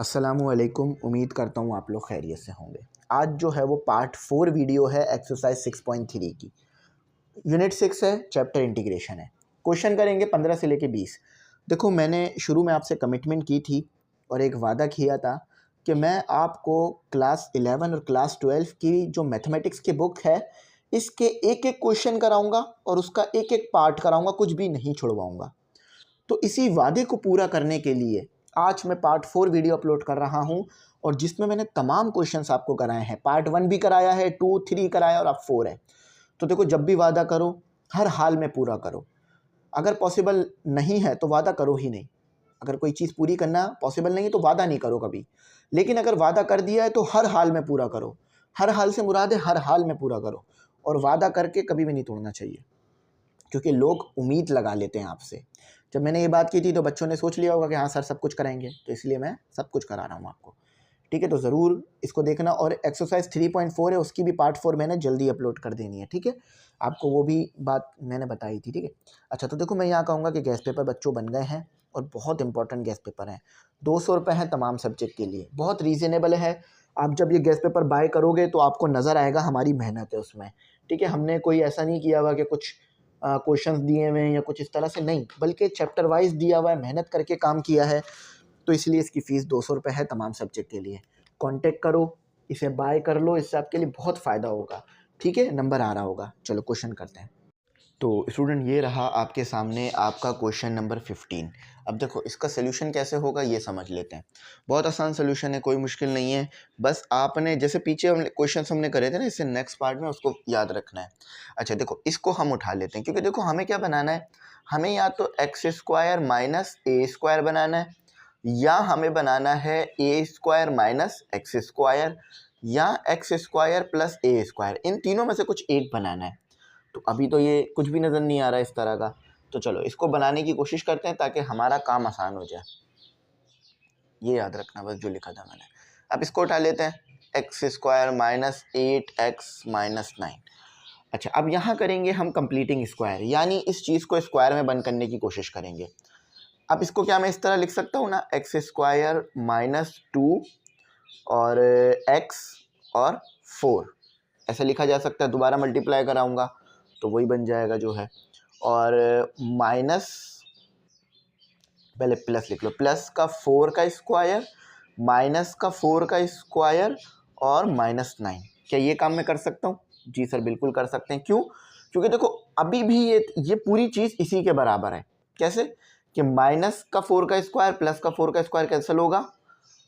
अस्सलामुअलैकुम। उम्मीद करता हूँ आप लोग खैरियत से होंगे। आज जो है वो पार्ट 4 वीडियो है एक्सरसाइज 6.3 की। यूनिट 6 है, चैप्टर इंटीग्रेशन है। क्वेश्चन करेंगे 15 से लेके 20। देखो, मैंने शुरू में आपसे कमिटमेंट की थी और एक वादा किया था कि मैं आपको क्लास 11 और क्लास 12 की जो मैथमेटिक्स की बुक है इसके एक एक क्वेश्चन कराऊंगा और उसका एक एक पार्ट कराऊंगा, कुछ भी नहीं छुड़वाऊंगा। तो इसी वादे को पूरा करने के लिए आज मैं पार्ट 4 वीडियो अपलोड कर रहा हूं और जिसमें मैंने तमाम क्वेश्चंस आपको कराए हैं। पार्ट 1 भी कराया है, 2, 3 कराया और अब 4 है। तो देखो, जब भी वादा करो हर हाल में पूरा करो। अगर पॉसिबल नहीं है तो वादा करो ही नहीं। अगर कोई चीज़ पूरी करना पॉसिबल नहीं है तो वादा नहीं करो कभी। लेकिन अगर वादा कर दिया है तो हर हाल में पूरा करो। हर हाल से मुराद है हर हाल में पूरा करो। और वादा करके कभी भी नहीं तोड़ना चाहिए, क्योंकि लोग उम्मीद लगा लेते हैं आपसे। जब मैंने ये बात की थी तो बच्चों ने सोच लिया होगा कि हाँ सर सब कुछ कराएंगे, तो इसलिए मैं सब कुछ करा रहा हूँ आपको। ठीक है, तो ज़रूर इसको देखना। और एक्सरसाइज 3.4 है, उसकी भी पार्ट 4 मैंने जल्दी अपलोड कर देनी है। ठीक है, आपको वो भी बात मैंने बताई थी। ठीक है, अच्छा, तो देखो मैं यहाँ कहूँगा कि गैस पेपर बच्चों बन गए हैं और बहुत इंपॉर्टेंट गैस पेपर हैं। 200 रुपये हैं तमाम सब्जेक्ट के लिए, बहुत रीज़नेबल है। आप जब ये गैस पेपर बाय करोगे तो आपको नज़र आएगा हमारी मेहनत है उसमें। ठीक है, हमने कोई ऐसा नहीं किया हुआ कि कुछ क्वेश्चंस दिए हुए हैं या कुछ इस तरह से, नहीं, बल्कि चैप्टर वाइज दिया हुआ है, मेहनत करके काम किया है। तो इसलिए इसकी फ़ीस 200 रुपये है तमाम सब्जेक्ट के लिए। कांटेक्ट करो, इसे बाय कर लो, इससे आपके लिए बहुत फ़ायदा होगा। ठीक है, नंबर आ रहा होगा। चलो क्वेश्चन करते हैं। तो स्टूडेंट, ये रहा आपके सामने आपका क्वेश्चन नंबर 15। अब देखो इसका सोल्यूशन कैसे होगा ये समझ लेते हैं। बहुत आसान सोल्यूशन है, कोई मुश्किल नहीं है। बस आपने जैसे पीछे हम क्वेश्चन हमने करे थे ना, इससे नेक्स्ट पार्ट में उसको याद रखना है। अच्छा देखो, इसको हम उठा लेते हैं, क्योंकि देखो हमें क्या बनाना है, हमें या तो x square minus a square बनाना है, या हमें बनाना है ए स्क्वायर माइनस एक्स स्क्वायर, या एक्स स्क्वायर प्लस ए स्क्वायर। इन तीनों में से कुछ एक बनाना है। तो अभी तो ये कुछ भी नज़र नहीं आ रहा है इस तरह का। तो चलो इसको बनाने की कोशिश करते हैं ताकि हमारा काम आसान हो जाए। ये याद रखना बस जो लिखा था मैंने। अब इसको उठा लेते हैं, x square minus 8x minus 9। अच्छा, अब यहाँ करेंगे हम कंप्लीटिंग स्क्वायर, यानी इस चीज़ को स्क्वायर में बंद करने की कोशिश करेंगे। अब इसको क्या मैं इस तरह लिख सकता हूँ ना, एक्स स्क्वायर माइनस 2 और x और 4 ऐसे लिखा जा सकता है। दोबारा मल्टीप्लाई कराऊंगा तो वही बन जाएगा जो है, और माइनस, पहले प्लस लिख लो, प्लस का 4 का स्क्वायर माइनस का 4 का स्क्वायर और माइनस 9। क्या ये काम मैं कर सकता हूँ? जी सर बिल्कुल कर सकते हैं। क्यों? क्योंकि देखो अभी भी ये पूरी चीज़ इसी के बराबर है। कैसे कि माइनस का 4 का स्क्वायर प्लस का 4 का स्क्वायर कैंसिल होगा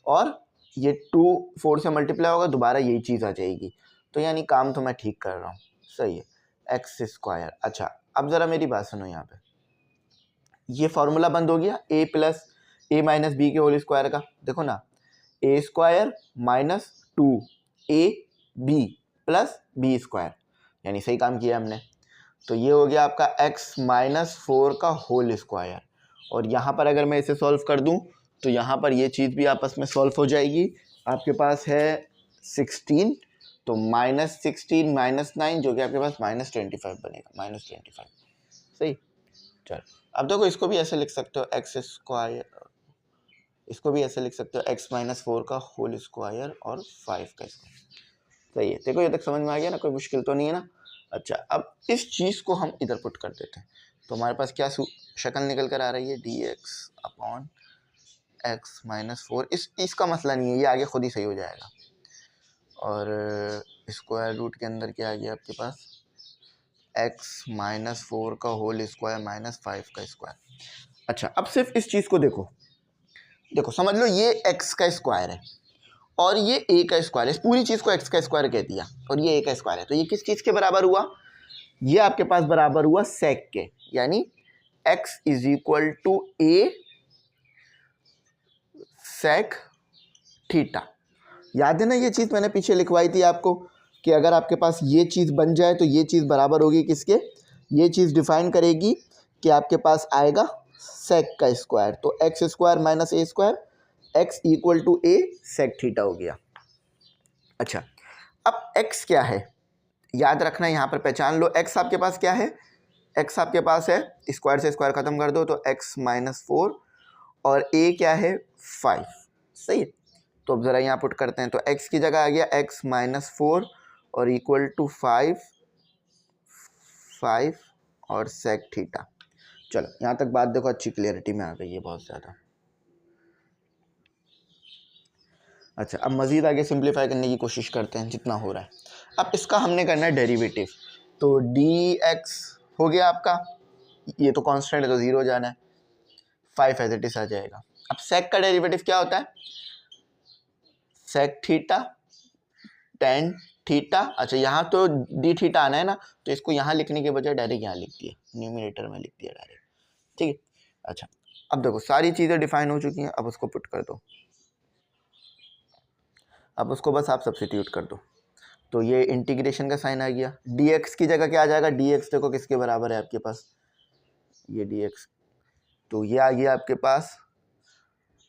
और ये 2 4 से मल्टीप्लाई होगा, दोबारा यही चीज़ आ जाएगी। तो यानी काम तो मैं ठीक कर रहा हूँ, सही है, एक्स स्क्वायर। अच्छा, अब ज़रा मेरी बात सुनो, यहाँ पे ये फार्मूला बंद हो गया A plus A minus B के होल स्क्वायर का। देखो ना, A square minus 2 A B plus B square, यानी सही काम किया हमने। तो ये हो गया आपका x माइनस 4 का होल स्क्वायर। और यहाँ पर अगर मैं इसे सॉल्व कर दूँ तो यहाँ पर ये चीज़ भी आपस में सॉल्व हो जाएगी। आपके पास है 16, तो माइनस 16 माइनस 9 जो कि आपके पास माइनस 25 बनेगा, माइनस 25। सही, चलो अब देखो इसको भी ऐसे लिख सकते हो, एक्स स्क्वायर, इसको भी ऐसे लिख सकते हो, x माइनस 4 का होल स्क्वायर और 5 का स्क्वायर। सही है, देखो ये तक समझ में आ गया ना, कोई मुश्किल तो नहीं है ना। अच्छा, अब इस चीज़ को हम इधर पुट कर देते हैं तो हमारे पास क्या शक्ल निकल कर आ रही है, dx अपॉन x माइनस 4। इसका मसला नहीं है, ये आगे खुद ही सही हो जाएगा। और स्क्वायर रूट के अंदर क्या आ गया आपके पास, x माइनस 4 का होल स्क्वायर माइनस 5 का स्क्वायर। अच्छा, अब सिर्फ इस चीज़ को देखो, देखो समझ लो ये x का स्क्वायर है और ये a का स्क्वायर है। इस पूरी चीज़ को x का स्क्वायर कह दिया और ये a का स्क्वायर है। तो ये किस चीज़ के बराबर हुआ, ये आपके पास बराबर हुआ सेक के, यानी x is equal to a sec theta. याद है ना, ये चीज़ मैंने पीछे लिखवाई थी आपको कि अगर आपके पास ये चीज़ बन जाए तो ये चीज़ बराबर होगी किसके, ये चीज़ डिफाइन करेगी कि आपके पास आएगा सेक का स्क्वायर। तो x square minus a square, x equal to a sec theta हो गया। अच्छा, अब x क्या है याद रखना, यहाँ पर पहचान लो। x आपके पास क्या है, x आपके पास है, स्क्वायर से स्क्वायर खत्म कर दो तो x माइनस 4 और a क्या है 5। सही है, तो अब ज़रा यहाँ पुट करते हैं, तो x की जगह आ गया x माइनस 4 और इक्वल टू 5 और सेक थीटा। चलो यहाँ तक बात देखो अच्छी क्लियरिटी में आ गई है बहुत ज़्यादा। अच्छा, अब मज़ीद आगे सिंप्लीफाई करने की कोशिश करते हैं जितना हो रहा है। अब इसका हमने करना है डेरिवेटिव, तो dx हो गया आपका, ये तो कांस्टेंट है तो 0 जाना है, 5 एज इट इज आ जाएगा। अब सेक का डेरिवेटिव क्या होता है, सेक थीटा टेन थीटा। अच्छा यहाँ तो डी थीटा आना है ना, तो इसको यहाँ लिखने के बजाय डायरेक्ट यहाँ लिख दिया, न्यूमरेटर में लिख दिया डायरेक्ट, ठीक है। अच्छा अब देखो सारी चीज़ें डिफाइन हो चुकी हैं, अब उसको पुट कर दो, अब उसको बस आप सब्स्टिट्यूट कर दो, तो ये इंटीग्रेशन का साइन आ गया। dx की जगह क्या आ जाएगा, dx देखो किसके बराबर है आपके पास, ये dx, तो ये आ गया आपके पास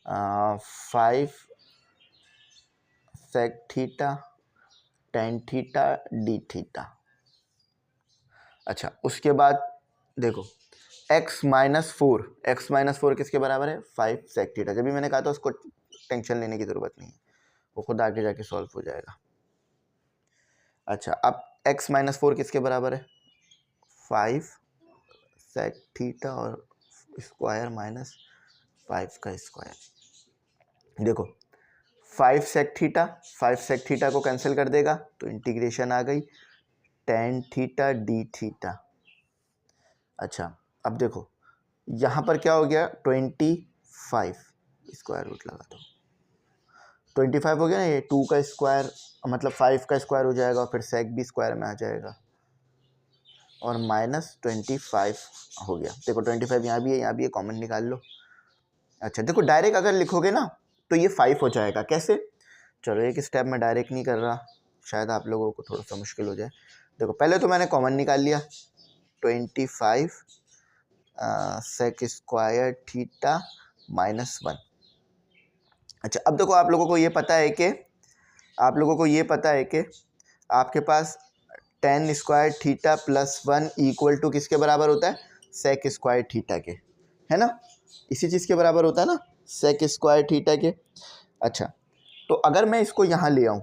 5 sec theta tan theta D theta. अच्छा उसके बाद देखो x माइनस फोर किसके बराबर है, 5 सेक थीटा। जब भी मैंने कहा था उसको टेंशन लेने की ज़रूरत नहीं है, वो खुद आगे जाके सॉल्व हो जाएगा। अच्छा अब x माइनस 4 किसके बराबर है, 5 सेक थीटा और स्क्वायर माइनस 5 का स्क्वायर। देखो 5 सेक थीटा को कैंसिल कर देगा, तो इंटीग्रेशन आ गई टेन थीटा डी थीटा। अच्छा अब देखो यहाँ पर क्या हो गया, 25 स्क्वायर रूट लगा दो, 25 हो गया ना, ये 2 का स्क्वायर मतलब 5 का स्क्वायर हो जाएगा, और फिर सेक भी स्क्वायर में आ जाएगा, और माइनस 25 हो गया। देखो 25 यहाँ भी है, यहाँ भी है, कॉमन निकाल लो। अच्छा देखो डायरेक्ट अगर लिखोगे ना तो ये 5 हो जाएगा, कैसे, चलो एक स्टेप में डायरेक्ट नहीं कर रहा, शायद आप लोगों को थोड़ा सा मुश्किल हो जाए। देखो पहले तो मैंने कॉमन निकाल लिया, 25 सेक स्क्वायर थीटा माइनस 1। अच्छा अब देखो आप लोगों को ये पता है कि आपके पास tan square theta plus 1 equal to किसके बराबर होता है, सेक स्क्वायर थीटा के, है ना, इसी चीज़ के बराबर होता है ना, सेक स्क्वायर थीटा के। अच्छा तो अगर मैं इसको यहाँ ले आऊँ,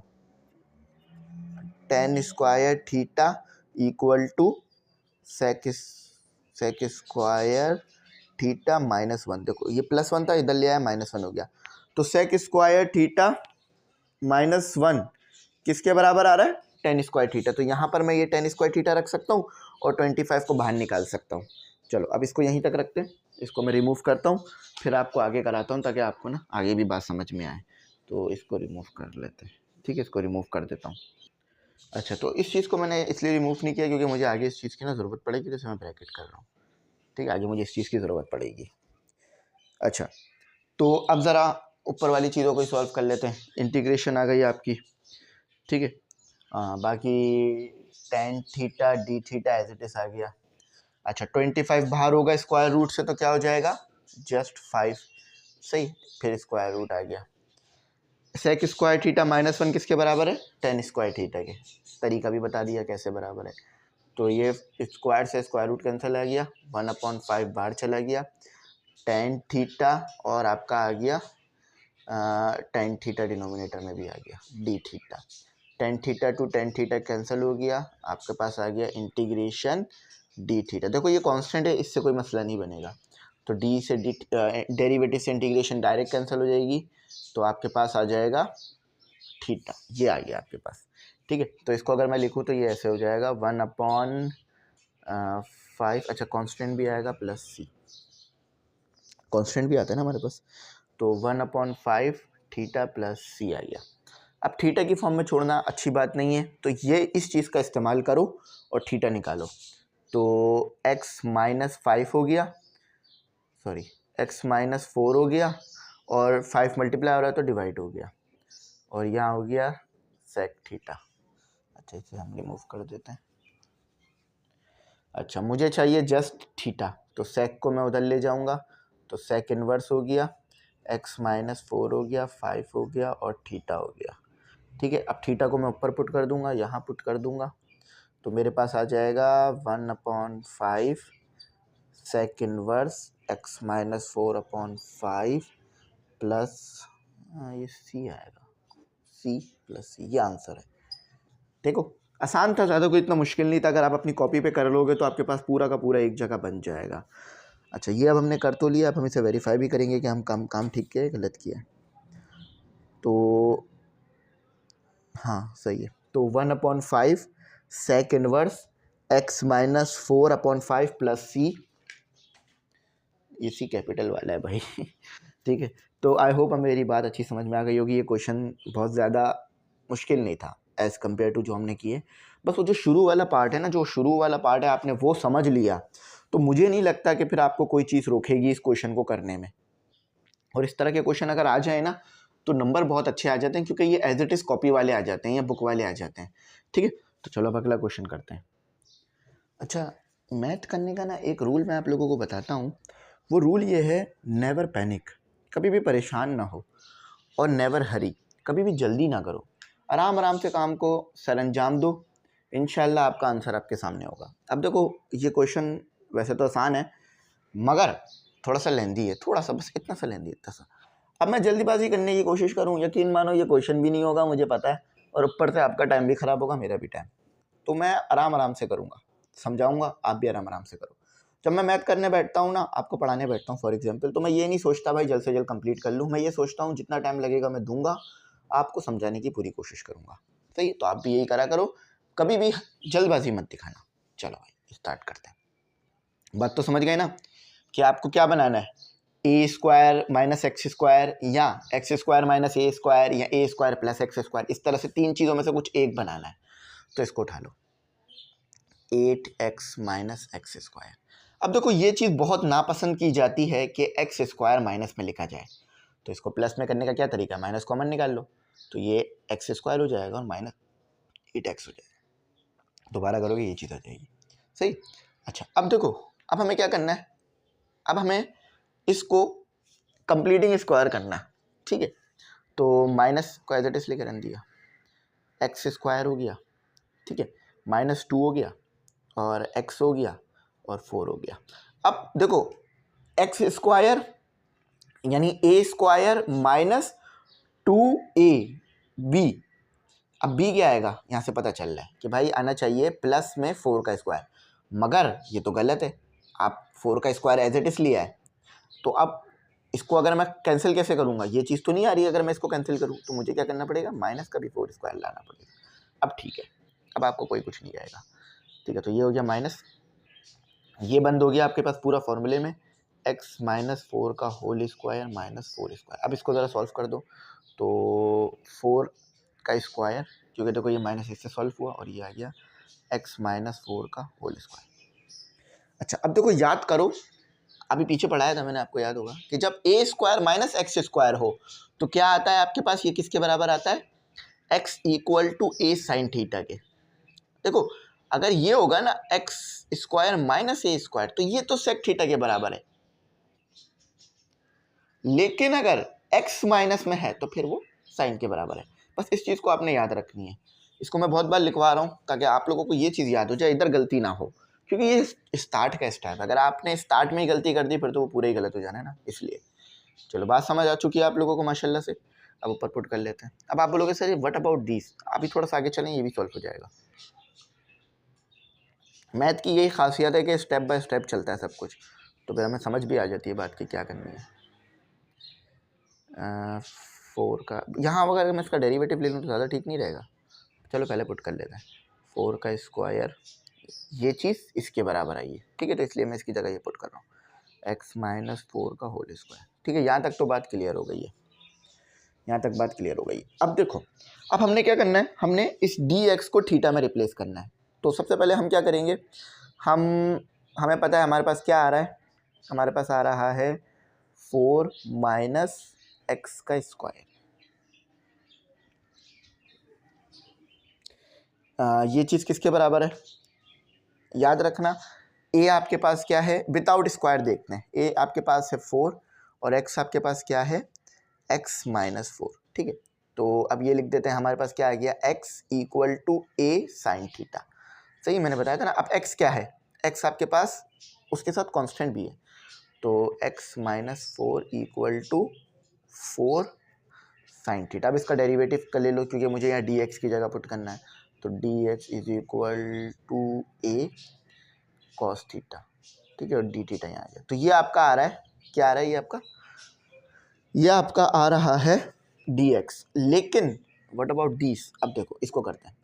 tan square theta equal to sec square theta minus 1, देखो ये प्लस 1 था, इधर ले आया माइनस 1 हो गया, तो सेक स्क्वायर थीटा माइनस 1 किसके बराबर आ रहा है, टेन स्क्वायर थीटा। तो यहाँ पर मैं ये टेन स्क्वायर थीटा रख सकता हूँ और 25 को बाहर निकाल सकता हूँ। चलो अब इसको यहीं तक रखते हैं, इसको मैं रिमूव करता हूँ, फिर आपको आगे कराता हूँ ताकि आपको ना आगे भी बात समझ में आए। तो इसको रिमूव कर लेते हैं, ठीक है, इसको रिमूव कर देता हूँ। अच्छा तो इस चीज़ को मैंने इसलिए रिमूव नहीं किया क्योंकि मुझे आगे इस चीज़ की ना ज़रूरत पड़ेगी, जैसे मैं ब्रैकेट कर रहा हूँ, ठीक है, आगे मुझे इस चीज़ की ज़रूरत पड़ेगी। अच्छा तो अब ज़रा ऊपर वाली चीज़ों को सॉल्व कर लेते हैं। इंटीग्रेशन आ गई आपकी, ठीक है, बाकी tan theta D theta as it is आ गया। अच्छा 25 बाहर होगा स्क्वायर रूट से, तो क्या हो जाएगा, जस्ट 5, सही, फिर स्क्वायर रूट आ गया। सेक स्क्वायर थीटा माइनस 1 किसके बराबर है, टेन स्क्वायर थीटा के, तरीका भी बता दिया कैसे बराबर है। तो ये स्क्वायर से स्क्वायर रूट कैंसिल आ गया, 1/5 बाहर चला गया, टेन थीटा और आपका आ गया टेन थीटा डिनोमिनेटर में भी आ गया D theta, tan theta two tan theta cancel हो गया, आपके पास आ गया इंटीग्रेशन डी थीटा। देखो ये कांस्टेंट है, इससे कोई मसला नहीं बनेगा, तो डी से डी डेरिवेटिव से इंटीग्रेशन डायरेक्ट कैंसिल हो जाएगी, तो आपके पास आ जाएगा थीटा, ये आ गया आपके पास, ठीक है। तो इसको अगर मैं लिखूँ तो ये ऐसे हो जाएगा 1/5, अच्छा कांस्टेंट भी आएगा प्लस सी, कांस्टेंट भी आता है ना हमारे पास, तो 1/5 थीटा प्लस सी आ गया। अब थीटा की फॉर्म में छोड़ना अच्छी बात नहीं है, तो ये इस चीज़ का इस्तेमाल करो और थीटा निकालो, तो x माइनस 5 हो गया, सॉरी x माइनस 4 हो गया, और 5 मल्टीप्लाई हो रहा है तो डिवाइड हो गया, और यहाँ हो गया सेक थीटा। अच्छा इसे हम रिमूव कर देते हैं। अच्छा मुझे चाहिए जस्ट थीटा, तो सेक को मैं उधर ले जाऊँगा, तो सेक इन्वर्स हो गया, x माइनस 4 हो गया, 5 हो गया और थीटा हो गया, ठीक है। अब थीटा को मैं ऊपर पुट कर दूंगा, यहाँ पुट कर दूंगा, तो मेरे पास आ जाएगा 1/5 sec inverse x minus 4/5 plus ये सी आएगा, सी प्लस सी, ये आंसर है। देखो आसान था, ज़्यादा कोई इतना मुश्किल नहीं था। अगर आप अपनी कॉपी पे कर लोगे तो आपके पास पूरा का पूरा एक जगह बन जाएगा। अच्छा ये अब हमने कर तो लिया, अब हम इसे वेरीफाई भी करेंगे कि हम काम ठीक किया है गलत किया है। तो हाँ सही है। तो 1/5 sec inverse x minus 4/5 plus C, ये सी कैपिटल वाला है भाई ठीक है। तो आई होप हमें मेरी बात अच्छी समझ में आ गई होगी। ये क्वेश्चन बहुत ज़्यादा मुश्किल नहीं था एज़ कम्पेयर टू जो हमने किए। बस वो जो शुरू वाला पार्ट है ना, जो शुरू वाला पार्ट है आपने वो समझ लिया तो मुझे नहीं लगता कि फिर आपको कोई चीज़ रोकेगी इस क्वेश्चन को करने में। और इस तरह के क्वेश्चन अगर आ जाए ना तो नंबर बहुत अच्छे आ जाते हैं, क्योंकि ये एज इट इज़ कॉपी वाले आ जाते हैं या बुक वाले आ जाते हैं। ठीक है, तो चलो अब अगला क्वेश्चन करते हैं। अच्छा मैथ करने का ना एक रूल मैं आप लोगों को बताता हूँ। वो रूल ये है, नेवर पैनिक, कभी भी परेशान ना हो, और नेवर हरी, कभी भी जल्दी ना करो। आराम आराम से काम को सरअंजाम दो, इंशाल्लाह आपका आंसर आपके सामने होगा। अब देखो ये क्वेश्चन वैसे तो आसान है मगर थोड़ा सा लेंदी है, थोड़ा सा, बस इतना सा लेंदी है, इतना सा। अब मैं जल्दीबाजी करने की कोशिश करूँ, यकीन मानो ये क्वेश्चन भी नहीं होगा मुझे पता है, और ऊपर से आपका टाइम भी ख़राब होगा, मेरा भी टाइम। तो मैं आराम आराम से करूँगा, समझाऊँगा, आप भी आराम आराम से करो। जब मैं मैथ करने बैठता हूँ ना, आपको पढ़ाने बैठता हूँ फॉर एग्जांपल, तो मैं ये नहीं सोचता भाई जल्द से जल्द कंप्लीट कर लूँ। मैं ये सोचता हूँ जितना टाइम लगेगा मैं दूंगा, आपको समझाने की पूरी कोशिश करूँगा। सही, तो आप भी यही करा करो, कभी भी जल्दबाजी मत दिखाना। चलो भाई स्टार्ट करते हैं। बात तो समझ गए ना कि आपको क्या बनाना है, ए स्क्वायर माइनस एक्स स्क्वायर या x square minus a square या ए स्क्वायर प्लस एक्स स्क्वायर, इस तरह से तीन चीज़ों में से कुछ एक बनाना है। तो इसको उठा लो, 8x माइनस एक्स स्क्वायर। अब देखो ये चीज़ बहुत नापसंद की जाती है कि एक्स स्क्वायर माइनस में लिखा जाए, तो इसको प्लस में करने का क्या तरीका है, माइनस कॉमन निकाल लो, तो ये एक्स स्क्वायर हो जाएगा और माइनस 8x हो जाएगा। दोबारा करोगे ये चीज़ आ जाएगी। सही। अच्छा अब देखो, अब हमें क्या करना है, अब हमें इसको कंप्लीटिंग स्क्वायर करना है। ठीक है, तो माइनस को एज इट इज लेकर रन दिया, एक्स स्क्वायर हो गया, ठीक है, -2 हो गया और x हो गया और 4 हो गया। अब देखो एक्स स्क्वायर यानी ए स्क्वायर माइनस 2ab, अब b क्या आएगा यहाँ से पता चल रहा है कि भाई आना चाहिए प्लस में 4 का स्क्वायर, मगर ये तो गलत है, आप 4 का स्क्वायर एज इट इज लिया है। तो अब इसको अगर मैं कैंसिल कैसे करूँगा, ये चीज़ तो नहीं आ रही है। अगर मैं इसको कैंसिल करूँ तो मुझे क्या करना पड़ेगा, माइनस का भी 4 स्क्वायर लाना पड़ेगा। अब ठीक है, अब आपको कोई कुछ नहीं आएगा। ठीक है, तो ये हो गया माइनस, ये बंद हो गया आपके पास पूरा फॉर्मूले में, x माइनस 4 का होल स्क्वायर माइनस 4 स्क्वायर। अब इसको ज़रा सॉल्व कर दो, तो 4 का स्क्वायर, क्योंकि देखो ये माइनस इससे सॉल्व हुआ और ये आ गया x माइनस 4 का होल स्क्वायर। अच्छा अब देखो याद करो, अभी पीछे पढ़ाया था मैंने, आपको याद होगा कि जब ए स्क्वायर माइनस एक्स स्क्वायर हो तो क्या आता है आपके पास, ये किसके बराबर आता है, x equal to a sine theta के। देखो अगर ये होगा ना x square minus a square, तो ये तो सेक थीटा के बराबर है, लेकिन अगर x माइनस में है तो फिर वो साइन के बराबर है। बस इस चीज़ को आपने याद रखनी है। इसको मैं बहुत बार लिखवा रहा हूँ ताकि आप लोगों को ये चीज़ याद हो जाए, इधर गलती ना हो, क्योंकि ये स्टार्ट का स्टेप है। अगर आपने स्टार्ट में ही गलती कर दी फिर तो वो पूरा ही गलत हो जाना है ना, इसलिए। चलो बात समझ आ चुकी है आप लोगों को माशाल्लाह से। अब ऊपर पुट कर लेते हैं। अब आप बोलोगे सर व्हाट अबाउट दिस, अभी थोड़ा सा आगे चलें, ये भी सॉल्व हो जाएगा। मैथ की यही खासियत है कि स्टेप बाय स्टेप चलता है सब कुछ, तो फिर हमें समझ भी आ जाती है बात की क्या करनी है। 4 का यहाँ अगर मैं इसका डेरिवेटिव ले लूँ तो ज़्यादा ठीक नहीं रहेगा। चलो पहले पुट कर लेते हैं, 4 का स्क्वायर, ये चीज़ इसके बराबर आई है, ठीक है, तो इसलिए मैं इसकी जगह ये पुट कर रहा हूँ, x माइनस 4 का होल स्क्वायर। ठीक है, यहाँ तक तो बात क्लियर हो गई है, यहाँ तक बात क्लियर हो गई। अब देखो, अब हमने क्या करना है, हमने इस dx को थीटा में रिप्लेस करना है। तो सबसे पहले हम क्या करेंगे, हमें पता है हमारे पास क्या आ रहा है, हमारे पास आ रहा है 4 माइनस एक्स का स्क्वायर। ये चीज़ किसके बराबर है, याद रखना, a आपके पास क्या है, विदाउट स्क्वायर देखते हैं, a आपके पास है 4 और x आपके पास क्या है, x माइनस 4। ठीक है, तो अब ये लिख देते हैं, हमारे पास क्या आ गया, x equal to a sine theta. सही, मैंने बताया था ना। अब x क्या है, x आपके पास उसके साथ कांस्टेंट भी है, तो x minus 4 equal to 4 sine theta. अब इसका डेरिवेटिव कर ले लो क्योंकि मुझे यहाँ डी एक्स की जगह पुट करना है, तो d x is equal to a cos theta, ठीक है, और डी थीटा यहाँ आ गया। तो ये आपका आ रहा है, क्या आ रहा है ये आपका आ रहा है डी एक्स। लेकिन व्हाट अबाउट डीस? अब देखो इसको करते हैं,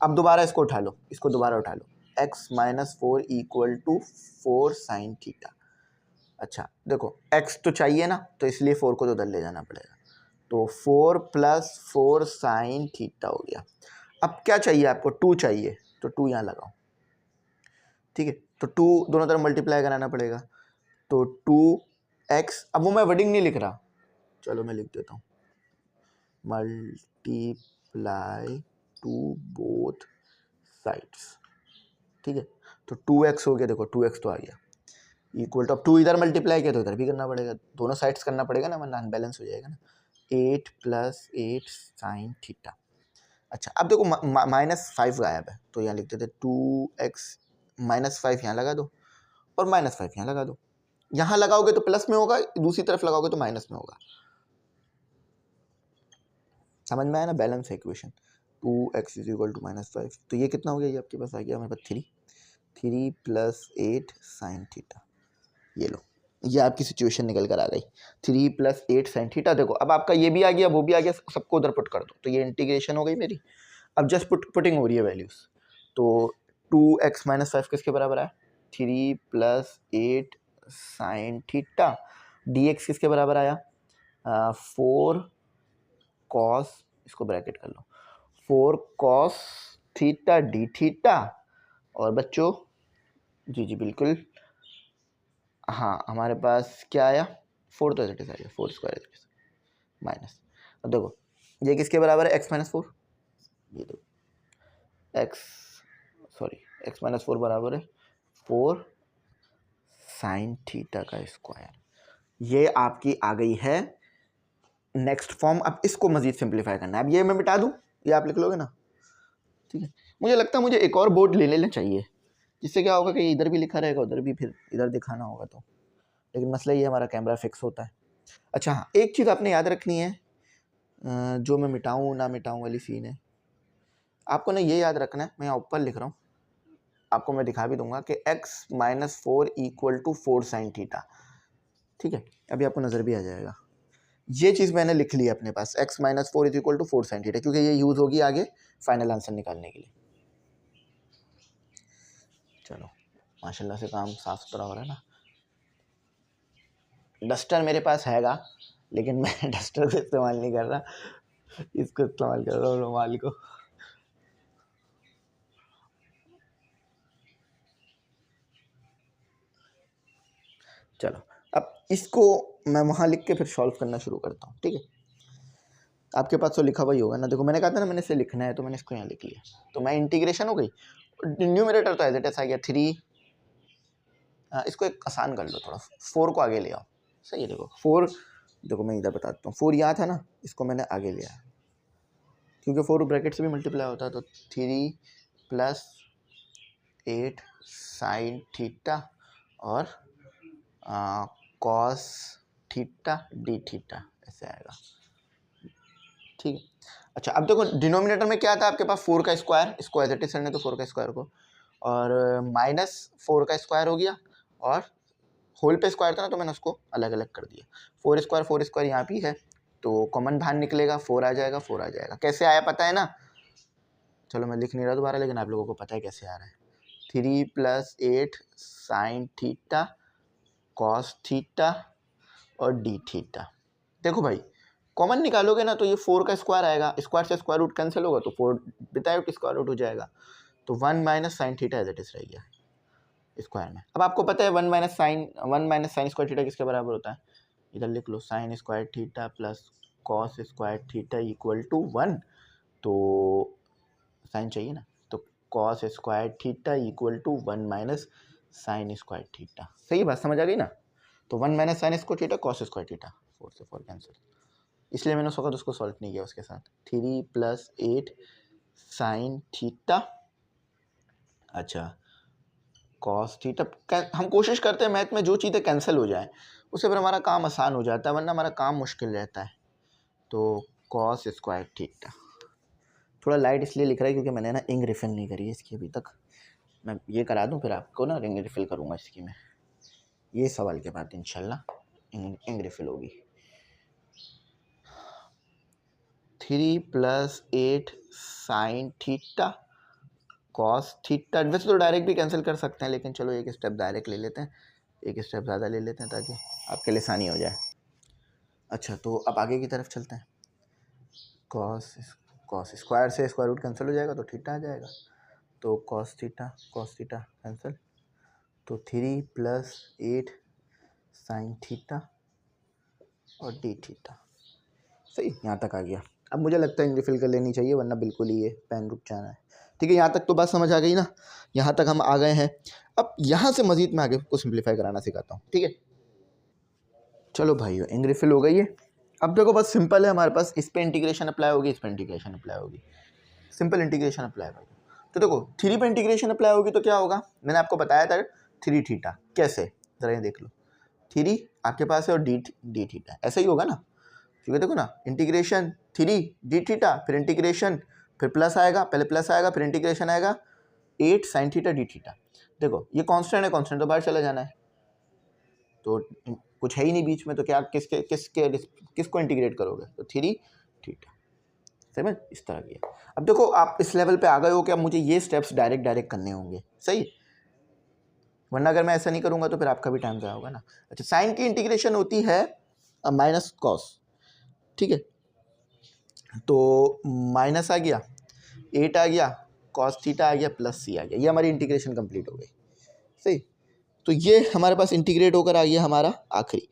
अब दोबारा इसको उठा लो, इसको दोबारा उठा लो, x minus 4 equal to 4 sine theta. अच्छा देखो x तो चाहिए ना, तो इसलिए 4 को तो उधर ले जाना पड़ेगा, तो 4 प्लस 4 साइन थीटा हो गया। अब क्या चाहिए आपको? 2 चाहिए, तो 2 यहाँ लगाओ, ठीक है, तो 2 दोनों तरफ मल्टीप्लाई कराना पड़ेगा, तो 2x, अब वो मैं वर्डिंग नहीं लिख रहा, चलो मैं लिख देता हूँ, मल्टीप्लाई टू बोथ साइड्स, ठीक है, तो 2x हो गया, देखो 2x तो आ गया, इक्वल टू, अब 2 इधर मल्टीप्लाई किया तो इधर भी करना पड़ेगा, दोनों साइड्स करना पड़ेगा ना, वरना अनबैलेंस हो जाएगा ना, 8 प्लस 8 साइन थीटा। अच्छा अब देखो -5 गायब है, तो यहाँ लिख देते 2x -5 यहाँ लगा दो और -5 यहाँ लगा दो। यहाँ लगाओगे तो प्लस में होगा, दूसरी तरफ लगाओगे तो माइनस में होगा। समझ में आया ना? बैलेंस है equation. 2x is equal to -5, तो ये कितना हो गया? ये आपके पास आ गया हमारे पास 3 प्लस 8 साइन थीटा। ये लो, ये आपकी सिचुएशन निकल कर आ गई, 3 प्लस 8 साइन थीटा। देखो अब आपका ये भी आ गया, वो भी आ गया, सबको उधर पुट कर दो, तो ये इंटीग्रेशन हो गई मेरी। अब जस्ट पुटिंग हो रही है वैल्यूज, तो 2x माइनस 5 किसके बराबर है? 3 प्लस 8 साइन थीटा। dx किसके बराबर आया? 4 कॉस, इसको ब्रैकेट कर लो, 4 कॉस थीटा डी थीटा। और बच्चों जी जी बिल्कुल, हाँ हमारे पास क्या आया? 4 तो एज आया, 4 स्क्वायर माइनस, अब देखो ये किसके बराबर है? x माइनस 4, ये देखो x माइनस 4 बराबर है 4 साइन थीटा का स्क्वायर। ये आपकी आ गई है नेक्स्ट फॉर्म। अब इसको मजीद सिंप्लीफाई करना है, अब ये मैं मिटा दूँ, ये आप लिख लोगे ना, ठीक है। मुझे लगता है मुझे एक और बोर्ड ले लेना चाहिए, जिससे क्या होगा कि इधर भी लिखा रहेगा, उधर भी, फिर इधर दिखाना होगा तो, लेकिन मसला ये हमारा कैमरा फिक्स होता है। अच्छा हाँ, एक चीज़ आपने याद रखनी है, जो मैं मिटाऊँ ना मिटाऊँ वाली सीन है, आपको ना ये याद रखना है, मैं यहाँ ऊपर लिख रहा हूँ, आपको मैं दिखा भी दूंगा कि x minus 4 equal to 4 sine theta, ठीक है, अभी आपको नज़र भी आ जाएगा। ये चीज़ मैंने लिख ली है अपने पास, x minus 4 is equal to 4 sine theta, क्योंकि ये यूज़ होगी आगे फाइनल आंसर निकालने के लिए। चलो माशाल्लाह से काम साफ सुथरा हो रहा है ना। डस्टर मेरे पास हैगा, लेकिन मैं डस्टर को इस्तेमाल नहीं कर रहा, इसको इस्तेमाल कर रहा हूँ, रुमाल को। चलो अब इसको मैं वहाँ लिख के फिर सॉल्व करना शुरू करता हूँ, ठीक है। आपके पास तो लिखा हुआ ही होगा ना, देखो मैंने कहा था ना मैंने इसे लिखना है, तो मैंने इसको यहाँ लिख लिया, तो मैं इंटीग्रेशन हो गई, न्यूमरेटर तो एज इट इज आ गया 3, इसको एक आसान कर लो थोड़ा, 4 को आगे ले आओ, सही है। देखो 4, देखो मैं इधर बताता हूँ, 4 यहाँ था ना, इसको मैंने आगे लिया, क्योंकि 4 ब्रैकेट से भी मल्टीप्लाई होता है, तो 3 प्लस 8 साइन थीटा और कॉस थीटा डी थीटा, ऐसे आएगा, ठीक है। अच्छा अब देखो डिनोमिनेटर में क्या था आपके पास? 4 का स्क्वायर, इसको एज इट इज करने तो 4 का स्क्वायर को, और -4 का स्क्वायर हो गया, और होल पे स्क्वायर था ना, तो मैंने उसको अलग अलग कर दिया। 4 स्क्वायर यहाँ भी है, तो कॉमन बाहर निकलेगा, 4 आ जाएगा, 4 आ जाएगा। कैसे आया पता है ना? चलो मैं लिख नहीं रहा दोबारा, लेकिन आप लोगों को पता है कैसे आ रहा है। 3 plus 8 sine theta cos theta और डी थीटा। देखो भाई कॉमन निकालोगे ना, तो ये 4 का स्क्वायर आएगा, स्क्वायर से स्क्वायर रूट कैंसिल होगा, तो 4 विदाउट स्क्वायर रूट हो जाएगा, तो 1 minus sine theta as it is रह गया स्क्वायर में। अब आपको पता है 1 माइनस साइन स्क्वायर थीटा किसके बराबर होता है? इधर लिख लो, sine square theta plus cos square theta equal to 1, तो साइन चाहिए ना, तो cos square theta equal to 1 minus sine square theta. सही बात समझ आ गई ना? तो 1 minus sine square theta cos square theta, 4 से 4 कैंसिल, इसलिए मैंने उस वक्त उसको सॉल्व नहीं किया उसके साथ। 3 प्लस 8 साइन थीटा, अच्छा कॉस थीटा। हम कोशिश करते हैं मैथ में जो चीज़ें कैंसिल हो जाए उससे फिर हमारा काम आसान हो जाता है, वरना हमारा काम मुश्किल रहता है। तो कॉस स्क्वायर थीटा। थोड़ा लाइट इसलिए लिख रहा है क्योंकि मैंने ना इंक रिफिल नहीं करी है इसकी अभी तक। मैं ये करा दूं फिर आपको ना इंक रिफिल करूँगा इसकी मैं, ये सवाल के बाद इंशाल्लाह इंक रिफिल होगी। 3 + 8 साइन थीटा कॉस थीटा। वैसे तो डायरेक्ट भी कैंसिल कर सकते हैं, लेकिन चलो एक स्टेप डायरेक्ट ले लेते हैं, एक स्टेप ज़्यादा ले लेते हैं ताकि आपके लिए आसानी हो जाए। अच्छा, तो अब आगे की तरफ चलते हैं। कॉस स्क्वायर से स्क्वायर रूट कैंसिल हो जाएगा तो थीटा आ जाएगा, तो कॉस थीटा कैंसिल, तो 3 + 8 साइन थीटा और डी थीटा। सही, यहाँ तक आ गया। अब मुझे लगता है रिफिल कर लेनी चाहिए वरना बिल्कुल ही ये पेन रुक जाना है। ठीक है, यहाँ तक तो बात समझ आ गई ना, यहाँ तक हम आ गए हैं। अब यहाँ से मज़ीद मैं आगे को सिंप्लीफाई कराना सिखाता हूँ। ठीक है, चलो भाइयों इंक रिफिल हो गई है। अब देखो बस सिंपल है, हमारे पास इस पे इंटीग्रेशन अप्लाई होगी, इस पे इंटीग्रेशन अप्लाई होगी, सिंपल इंटीग्रेशन अप्लाई होगी। तो देखो 3 पे इंटीग्रेशन अप्लाई होगी तो क्या होगा, मैंने आपको बताया था 3 थीटा। कैसे, ज़रा ये देख लो, 3 आपके पास है और डी थीटा, ऐसा ही होगा ना, क्योंकि देखो ना इंटीग्रेशन 3 डी थीटा, फिर इंटीग्रेशन, फिर प्लस आएगा, पहले प्लस आएगा फिर इंटीग्रेशन आएगा 8 साइन थीटा डी थीटा। देखो ये कांस्टेंट है, कांस्टेंट तो बाहर चला जाना है, तो कुछ है ही नहीं बीच में, तो क्या किसको इंटीग्रेट करोगे, तो 3 थीटा। समझ, इस तरह की। अब देखो आप इस लेवल पे आ गए हो कि अब मुझे ये स्टेप्स डायरेक्ट करने होंगे, सही, वरना अगर मैं ऐसा नहीं करूँगा तो फिर आपका भी टाइम ज़ाया होगा ना। अच्छा, साइन की इंटीग्रेशन होती है माइनस कॉस, ठीक है, तो माइनस आ गया, 8 आ गया, कॉस थीटा आ गया, प्लस सी आ गया, ये हमारी इंटीग्रेशन कंप्लीट हो गई। सही, तो ये हमारे पास इंटीग्रेट होकर आ गया हमारा आखिरी।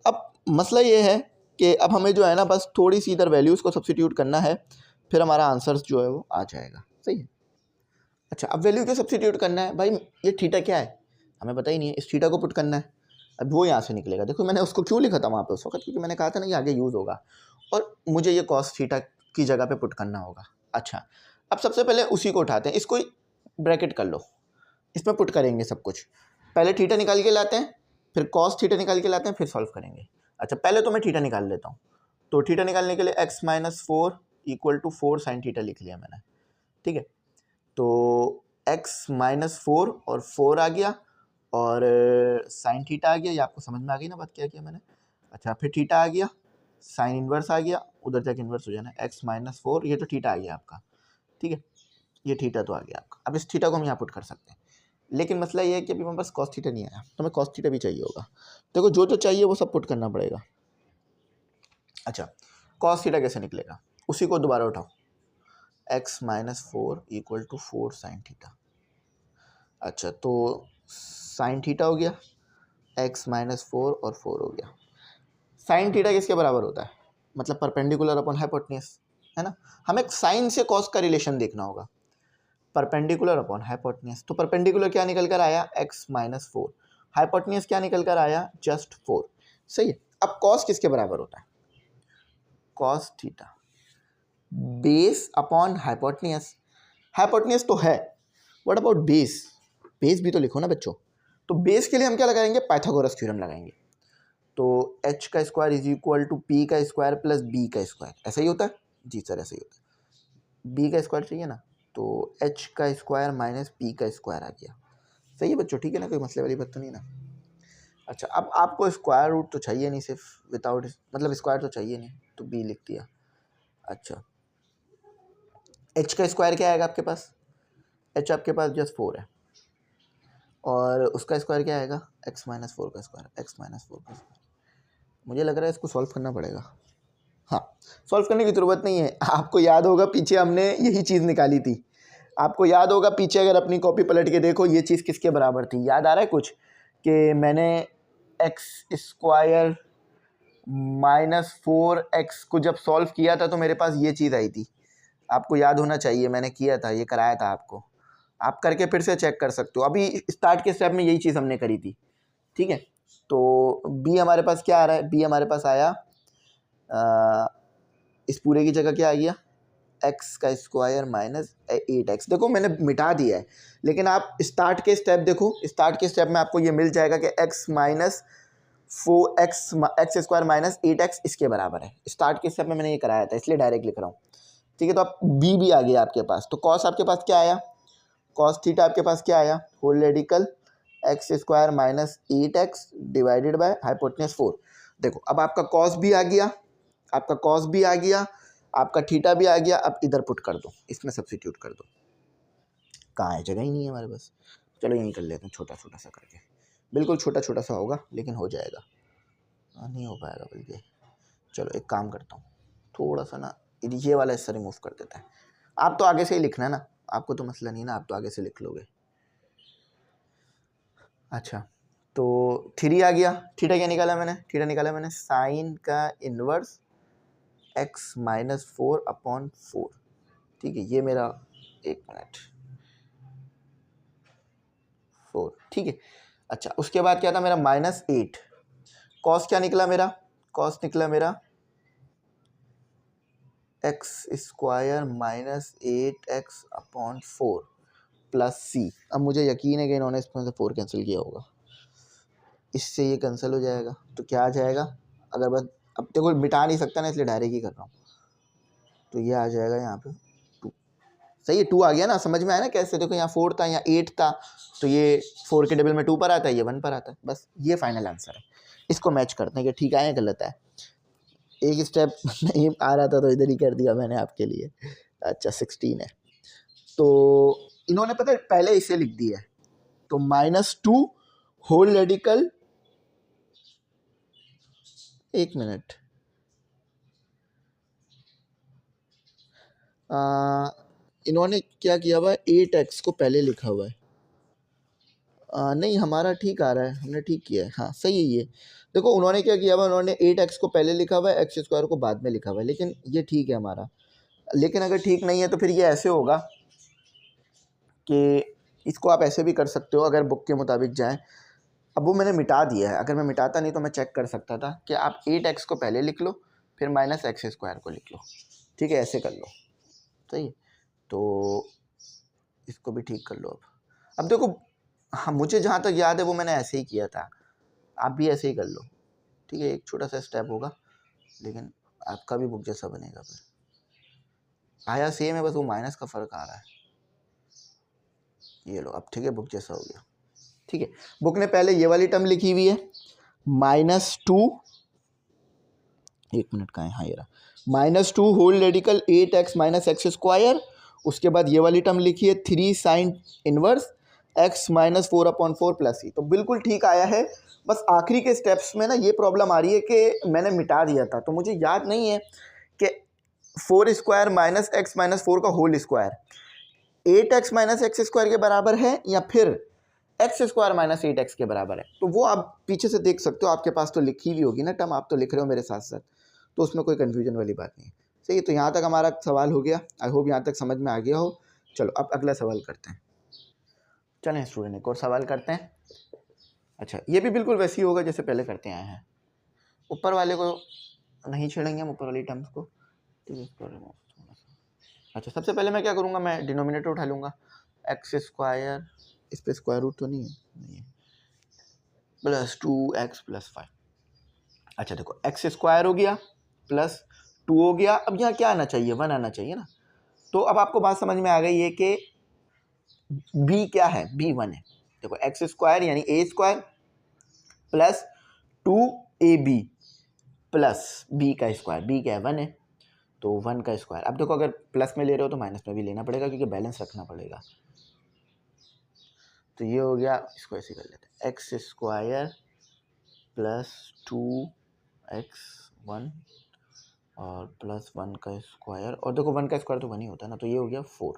अब मसला ये है कि अब हमें जो है ना बस थोड़ी सी इधर वैल्यूज़ को सब्सिट्यूट करना है, फिर हमारा आंसर जो है वो आ जाएगा। सही है। अच्छा, अब वैल्यू क्यों सब्सिट्यूट करना है भाई, ये थीटा क्या है हमें पता ही नहीं है, इस थीटा को पुट करना है, अब वो यहाँ से निकलेगा। देखो मैंने उसको क्यों लिखा था वहाँ पे उस वक्त, क्योंकि मैंने कहा था ना ये आगे यूज़ होगा और मुझे ये कॉस थीटा की जगह पे पुट करना होगा। अच्छा, अब सबसे पहले उसी को उठाते हैं, इसको ब्रैकेट कर लो, इसमें पुट करेंगे सब कुछ। पहले थीटा निकाल के लाते हैं, फिर कॉस थीटा निकाल के लाते हैं, फिर सॉल्व करेंगे। अच्छा, पहले तो मैं थीटा निकाल लेता हूँ, तो थीटा निकालने के लिए x - 4 = 4 साइन थीटा लिख लिया मैंने। ठीक है, तो x - 4 और 4 आ गया और साइन थीटा आ गया, ये आपको समझ में आ गई ना बात क्या किया मैंने। अच्छा, फिर थीटा आ गया, साइन इन्वर्स आ गया, उधर जाके इन्वर्स हो जाना है, x - 4, ये तो थीटा आ गया आपका। ठीक है, ये थीटा तो आ गया आपका। अब इस थीटा को हम यहाँ पुट कर सकते हैं, लेकिन मसला ये है कि अभी हमारे पास कॉस थीटा नहीं आया, तो हमें कॉस थीटा भी चाहिए होगा। देखो जो चाहिए वो सब पुट करना पड़ेगा। अच्छा, कॉस थीटा कैसे निकलेगा, उसी को दोबारा उठाओ, x - 4 = 4 साइन थीटा। अच्छा, तो साइन थीटा हो गया, x - 4 और 4 हो गया। साइन थीटा किसके बराबर होता है, मतलब परपेंडिकुलर अपॉन हाइपोटेन्यूज, है ना। हमें साइन से कॉस का रिलेशन देखना होगा, परपेंडिकुलर अपॉन हाइपोटेन्यूज। तो परपेंडिकुलर क्या निकल कर आया, x - 4, हाइपोटेन्यूज क्या निकल कर आया, जस्ट 4। सही है। अब कॉस किसके बराबर होता है, cos theta base upon hypotenuse. Hypotenuse तो है, व्हाट अबाउट बेस, बेस भी तो लिखो ना बच्चों। तो बेस के लिए हम क्या लगाएंगे, पाइथागोरस थ्योरम लगाएंगे। तो h का स्क्वायर = p का स्क्वायर प्लस b का स्क्वायर, ऐसा ही होता है जी सर, ऐसा ही होता है। b का स्क्वायर चाहिए ना, तो h का स्क्वायर माइनस p का स्क्वायर आ गया। सही है बच्चों, ठीक है ना, कोई मसले वाली बात तो नहीं ना। अच्छा, अब आपको स्क्वायर रूट तो चाहिए नहीं, सिर्फ विदाउट मतलब स्क्वायर तो चाहिए नहीं, तो b लिख दिया। अच्छा, h का स्क्वायर क्या आएगा आपके पास, h आपके पास जस्ट 4 है, और उसका स्क्वायर क्या आएगा, x - 4 का स्क्वायर, x - 4 का स्क्वायर। मुझे लग रहा है इसको सॉल्व करना पड़ेगा। हाँ, सॉल्व करने की ज़रूरत नहीं है, आपको याद होगा पीछे हमने यही चीज़ निकाली थी। आपको याद होगा पीछे, अगर अपनी कॉपी पलट के देखो, ये चीज़ किसके बराबर थी, याद आ रहा है कुछ, कि मैंने x² - 4x को जब सॉल्व किया था तो मेरे पास ये चीज़ आई थी। आपको याद होना चाहिए, मैंने किया था, ये कराया था आपको, आप करके फिर से चेक कर सकते हो। अभी स्टार्ट के स्टेप में यही चीज़ हमने करी थी। ठीक है, तो b हमारे पास क्या आ रहा है, b हमारे पास आया इस पूरे की जगह क्या आ गया, x का स्क्वायर माइनस 8x। देखो मैंने मिटा दिया है, लेकिन आप स्टार्ट के स्टेप देखो, स्टार्ट के स्टेप में आपको ये मिल जाएगा कि x - x square minus 8x इसके बराबर है। स्टार्ट के स्टेप में मैंने ये कराया था इसलिए डायरेक्ट लिख रहा हूँ। ठीक है, तो अब बी भी आ गया आपके पास, तो कॉस आपके पास क्या आया, कॉस थीटा आपके पास क्या आया, whole radical x square minus 8x divided by hypotenuse 4। देखो अब आपका कॉस भी आ गया, आपका कॉस भी आ गया, आपका थीटा भी आ गया। अब इधर पुट कर दो, इसमें सब्सिट्यूट कर दो। कहाँ है, जगह ही नहीं है हमारे पास। चलो यहीं कर लेते हैं छोटा छोटा सा करके, बिल्कुल छोटा छोटा सा होगा लेकिन हो जाएगा। नहीं हो पाएगा बल्कि, चलो एक काम करता हूँ, थोड़ा सा ना ये वाला हिस्सा रिमूव कर देता है। आप तो आगे से ही लिखना है ना, आपको तो मसला नहीं ना, आप तो आगे से लिख लोगे। अच्छा, तो 3 आ गया। थीटा क्या निकाला मैंने, थीटा निकाला मैंने साइन का इन्वर्स x माइनस 4/4। ठीक है, ये मेरा, एक मिनट, 4। ठीक है, अच्छा उसके बाद क्या था मेरा -8। कॉस क्या निकला मेरा, कॉस निकला मेरा X square minus 8x/4 plus C. अब मुझे यकीन है कि इन्होंने इसमें से 4 कैंसिल किया होगा, इससे ये कैंसिल हो जाएगा। तो क्या आ जाएगा, अगर बस अब देखो मिटा नहीं सकता ना इसलिए डायरेक्ट ही कर रहा हूँ, तो ये आ जाएगा यहाँ पे 2। सही है, 2 आ गया ना, समझ में आया ना कैसे। देखो यहाँ 4 था, यहाँ 8 था, तो ये 4 के टेबल में 2 पर आता है, ये 1 पर आता है। बस ये फाइनल आंसर है। इसको मैच करते हैं कि ठीक है या गलत है। एक स्टेप नहीं आ रहा था तो इधर ही कर दिया मैंने आपके लिए। अच्छा 16 है, तो इन्होंने पता है पहले इसे लिख दिया है, तो -2 होल रेडिकल, एक मिनट, इन्होंने क्या किया हुआ है, 8x को पहले लिखा हुआ है। नहीं हमारा ठीक आ रहा है, हमने ठीक किया है, हाँ सही है ये। देखो उन्होंने क्या किया हुआ, उन्होंने 8x को पहले लिखा हुआ है, एक्स स्क्वायर को बाद में लिखा हुआ है, लेकिन ये ठीक है हमारा। लेकिन अगर ठीक नहीं है तो फिर ये ऐसे होगा कि इसको आप ऐसे भी कर सकते हो अगर बुक के मुताबिक जाएं। अब वो मैंने मिटा दिया है, अगर मैं मिटाता नहीं तो मैं चेक कर सकता था कि आप 8x को पहले लिख लो फिर -x² को लिख लो। ठीक है, ऐसे कर लो, सही है। तो इसको भी ठीक कर लो। अब देखो, हाँ मुझे जहाँ तक याद है वो मैंने ऐसे ही किया था, आप भी ऐसे ही कर लो। ठीक है, एक छोटा सा स्टेप होगा लेकिन आपका भी बुक जैसा बनेगा। फिर आया सेम है, बस वो माइनस का फ़र्क आ रहा है। ये लो अब ठीक है, बुक जैसा हो गया। ठीक है, बुक ने पहले ये वाली टर्म लिखी हुई है -2, एक मिनट का है, हाँ ये रहा, -2 whole radical 8x minus x²। उसके बाद ये वाली टर्म लिखी है 3 sine inverse x minus 4/4 plus C. तो बिल्कुल ठीक आया है। बस आखिरी के स्टेप्स में ना ये प्रॉब्लम आ रही है कि मैंने मिटा दिया था, तो मुझे याद नहीं है कि 4² माइनस एक्स माइनस 4 का whole square 8x minus x² के बराबर है या फिर x² माइनस 8x के बराबर है। तो वो आप पीछे से देख सकते हो, आपके पास तो लिखी हुई होगी ना टर्म, आप तो लिख रहे हो मेरे साथ साथ, तो उसमें कोई कन्फ्यूजन वाली बात नहीं है। सही है, तो यहाँ तक हमारा सवाल हो गया। आई होप यहाँ तक समझ में आ गया हो। चलो अब अगला सवाल करते हैं। चलें स्टूडेंट, एक और सवाल करते हैं। अच्छा, ये भी बिल्कुल वैसे ही होगा जैसे पहले करते आए हैं। ऊपर वाले को नहीं छेड़ेंगे हम, ऊपर वाली टर्म्स को। ठीक है, इसको रिमूव थोड़ा सा। अच्छा, सबसे पहले मैं क्या करूँगा, मैं डिनोमिनेटर उठा लूँगा, x², इस पर स्क्वायर रूट तो नहीं है, प्लस 2x प्लस 5। अच्छा देखो, x² हो गया प्लस 2 हो गया। अब यहाँ क्या आना चाहिए, 1 आना चाहिए ना। तो अब आपको बात समझ में आ गई है कि b क्या है, b 1 है। देखो x² यानी a² plus 2ab plus b का स्क्वायर, b क्या है 1 है, तो 1 का स्क्वायर। अब देखो अगर प्लस में ले रहे हो तो माइनस में भी लेना पड़ेगा क्योंकि बैलेंस रखना पड़ेगा। तो ये हो गया, इसको ऐसे कर लेते हैं, x² प्लस 2x1 और प्लस 1 का स्क्वायर, और देखो 1 का स्क्वायर तो 1 ही होता है ना, तो ये हो गया 4।